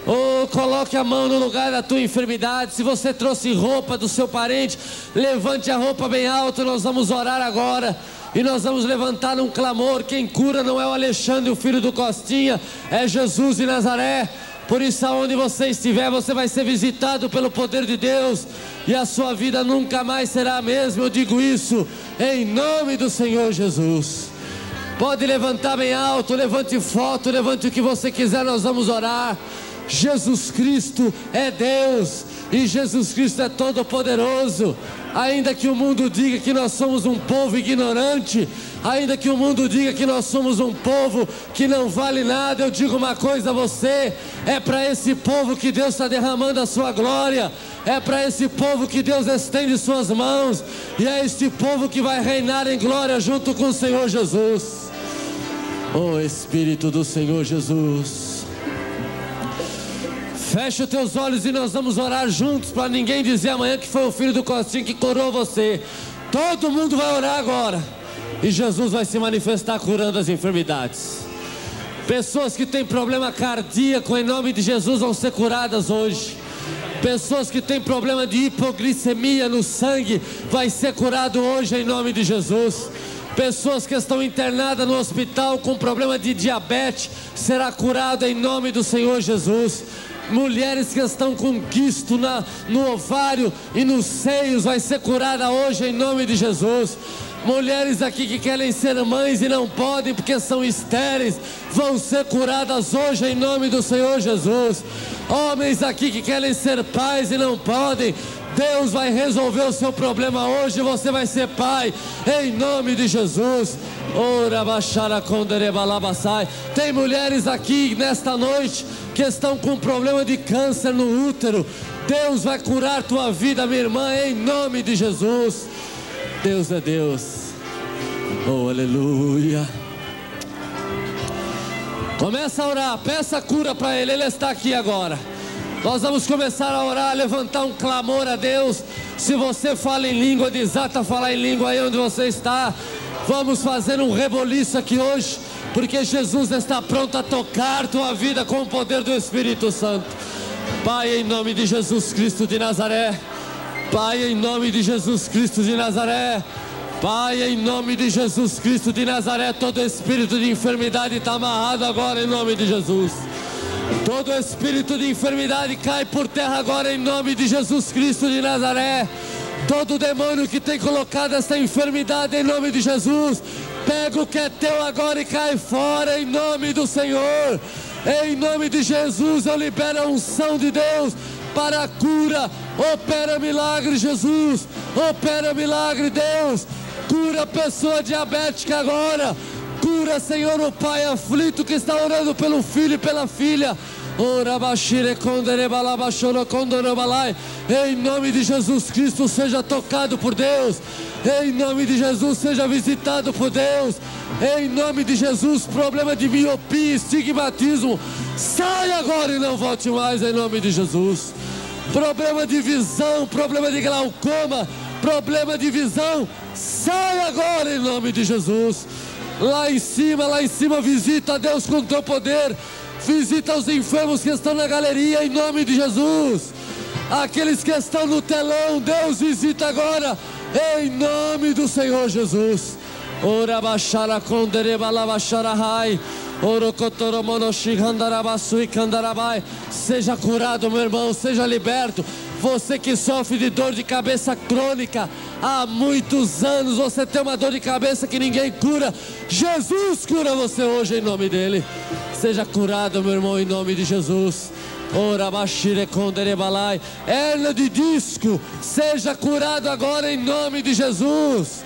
Speaker 1: Oh, coloque a mão no lugar da tua enfermidade. Se você trouxe roupa do seu parente, levante a roupa bem alto. Nós vamos orar agora e nós vamos levantar um clamor. Quem cura não é o Alexandre, o filho do Costinha, é Jesus de Nazaré. Por isso, aonde você estiver, você vai ser visitado pelo poder de Deus, e a sua vida nunca mais será a mesma. Eu digo isso em nome do Senhor Jesus. Pode levantar bem alto, levante foto, levante o que você quiser, nós vamos orar. Jesus Cristo é Deus, e Jesus Cristo é todo poderoso. Ainda que o mundo diga que nós somos um povo ignorante, ainda que o mundo diga que nós somos um povo que não vale nada, eu digo uma coisa a você: é para esse povo que Deus está derramando a sua glória, é para esse povo que Deus estende suas mãos, e é este povo que vai reinar em glória junto com o Senhor Jesus. Oh Espírito do Senhor Jesus, fecha os teus olhos e nós vamos orar juntos, para ninguém dizer amanhã que foi o filho do Costinho que curou você. Todo mundo vai orar agora, e Jesus vai se manifestar curando as enfermidades. Pessoas que têm problema cardíaco, em nome de Jesus, vão ser curadas hoje. Pessoas que têm problema de hipoglicemia no sangue, vai ser curado hoje em nome de Jesus. Pessoas que estão internadas no hospital com problema de diabetes, será curado em nome do Senhor Jesus. Mulheres que estão com quisto no ovário e nos seios, vai ser curada hoje em nome de Jesus. Mulheres aqui que querem ser mães e não podem porque são estéreis, vão ser curadas hoje em nome do Senhor Jesus. Homens aqui que querem ser pais e não podem, Deus vai resolver o seu problema hoje, você vai ser pai, em nome de Jesus. Tem mulheres aqui nesta noite que estão com problema de câncer no útero. Deus vai curar tua vida, minha irmã, em nome de Jesus. Deus é Deus. Oh, aleluia. Começa a orar, peça cura para Ele, Ele está aqui agora. Nós vamos começar a orar, levantar um clamor a Deus. Se você fala em língua, desata a falar em língua aí onde você está. Vamos fazer um reboliço aqui hoje, porque Jesus está pronto a tocar tua vida com o poder do Espírito Santo. Pai, em nome de Jesus Cristo de Nazaré. Pai, em nome de Jesus Cristo de Nazaré. Pai, em nome de Jesus Cristo de Nazaré, todo espírito de enfermidade está amarrado agora em nome de Jesus. Todo espírito de enfermidade cai por terra agora em nome de Jesus Cristo de Nazaré. Todo demônio que tem colocado essa enfermidade em nome de Jesus, pega o que é teu agora e cai fora em nome do Senhor. Em nome de Jesus eu libero a unção de Deus para a cura. Opera milagre, Jesus. Opera milagre, Deus. Cura a pessoa diabética agora. Cura, Senhor, o pai aflito que está orando pelo filho e pela filha. Em nome de Jesus Cristo, seja tocado por Deus. Em nome de Jesus, seja visitado por Deus. Em nome de Jesus, problema de miopia, estigmatismo, sai agora e não volte mais em nome de Jesus. Problema de visão, problema de glaucoma, problema de visão, sai agora em nome de Jesus. Lá em cima, visita a Deus com teu poder. Visita os enfermos que estão na galeria em nome de Jesus. Aqueles que estão no telão, Deus visita agora em nome do Senhor Jesus. Ora baixara condereba lavacharahai. Seja curado, meu irmão, seja liberto. Você que sofre de dor de cabeça crônica há muitos anos, você tem uma dor de cabeça que ninguém cura, Jesus cura você hoje em nome dele. Seja curado, meu irmão, em nome de Jesus. Ora bashire konderebalai. Hernia de disco, seja curado agora em nome de Jesus.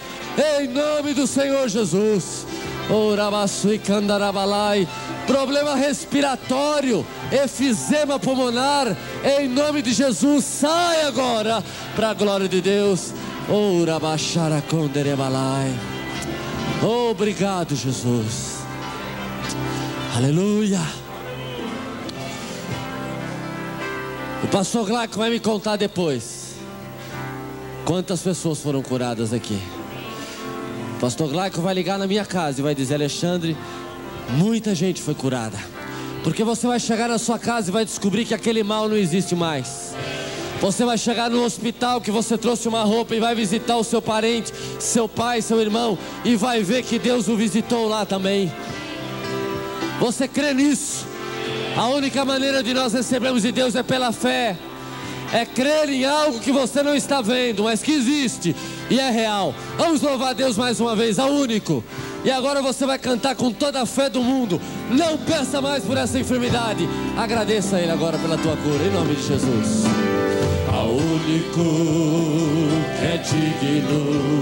Speaker 1: Em nome do Senhor Jesus. Ora basui kandarabalai. Problema respiratório, efizema pulmonar, em nome de Jesus, sai agora para a glória de Deus. Ora bashara konderebalai. Obrigado, Jesus. Aleluia. O pastor Glauco vai me contar depois quantas pessoas foram curadas aqui. O pastor Glauco vai ligar na minha casa e vai dizer: Alexandre, muita gente foi curada. Porque você vai chegar na sua casa e vai descobrir que aquele mal não existe mais. Você vai chegar no hospital que você trouxe uma roupa e vai visitar o seu parente, seu pai, seu irmão, e vai ver que Deus o visitou lá também. Você crê nisso? A única maneira de nós recebermos de Deus é pela fé. É crer em algo que você não está vendo, mas que existe e é real. Vamos louvar a Deus mais uma vez, ao único. E agora você vai cantar com toda a fé do mundo. Não peça mais por essa enfermidade. Agradeça a Ele agora pela tua cura, em nome de Jesus.
Speaker 2: Ao único que é digno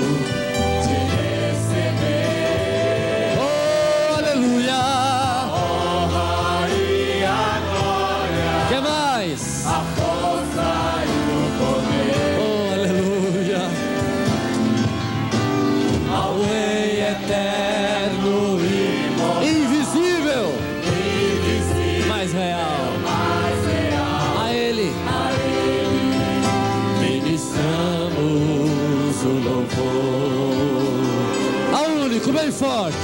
Speaker 2: de receber,
Speaker 1: oh, aleluia,
Speaker 2: a honra e a glória,
Speaker 1: que mais?
Speaker 2: a força e o poder,
Speaker 1: Oh, aleluia,
Speaker 2: ao Rei eterno e imortal,
Speaker 1: invisível,
Speaker 2: invisível,
Speaker 1: mas real, a Ele
Speaker 2: ministramos o louvor.
Speaker 1: ao único, bem forte,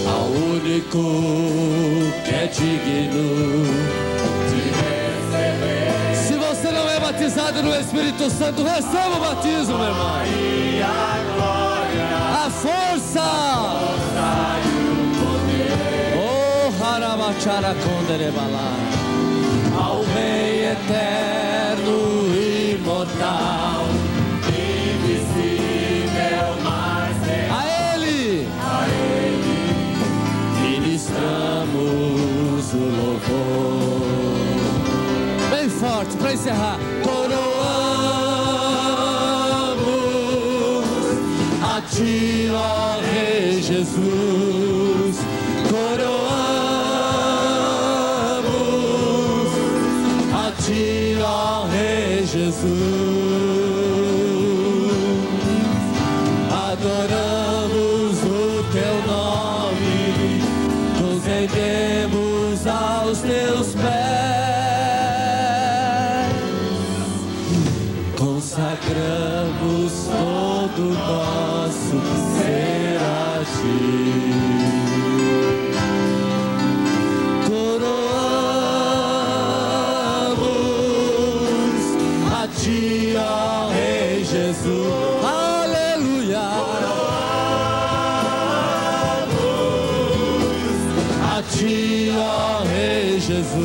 Speaker 2: Ao único que é digno de receber
Speaker 1: se você não é batizado no Espírito Santo, receba o batismo, meu irmão.
Speaker 2: e a glória,
Speaker 1: A força,
Speaker 2: e o poder,
Speaker 1: oh, harabachara konderebalai,
Speaker 2: ao Rei eterno e imortal, invisível, mas real.
Speaker 1: a Bem forte para encerrar. Coroamos a ti, ó Rei Jesus. Coroamos a ti, ó Rei Jesus. Adoramos o teu nome, nos rendemos aos teus pés, consagramos todo nosso ser a ti. Coroamos a ti, ó Rei Jesus. Aleluia. A ti, ó Rei Jesus,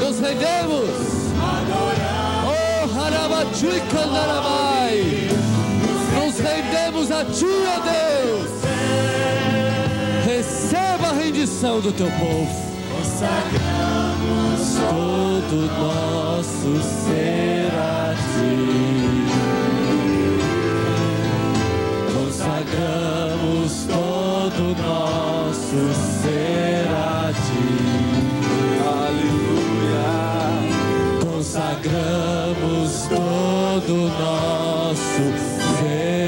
Speaker 1: nos rendemos. Oh, Harabati Kandarabai, nos rendemos a ti, ó Deus. Receba a rendição do teu povo. Consagramos todo nosso ser a ti. Consagramos todo nosso ser a ti. Aleluia. Consagramos todo nosso ser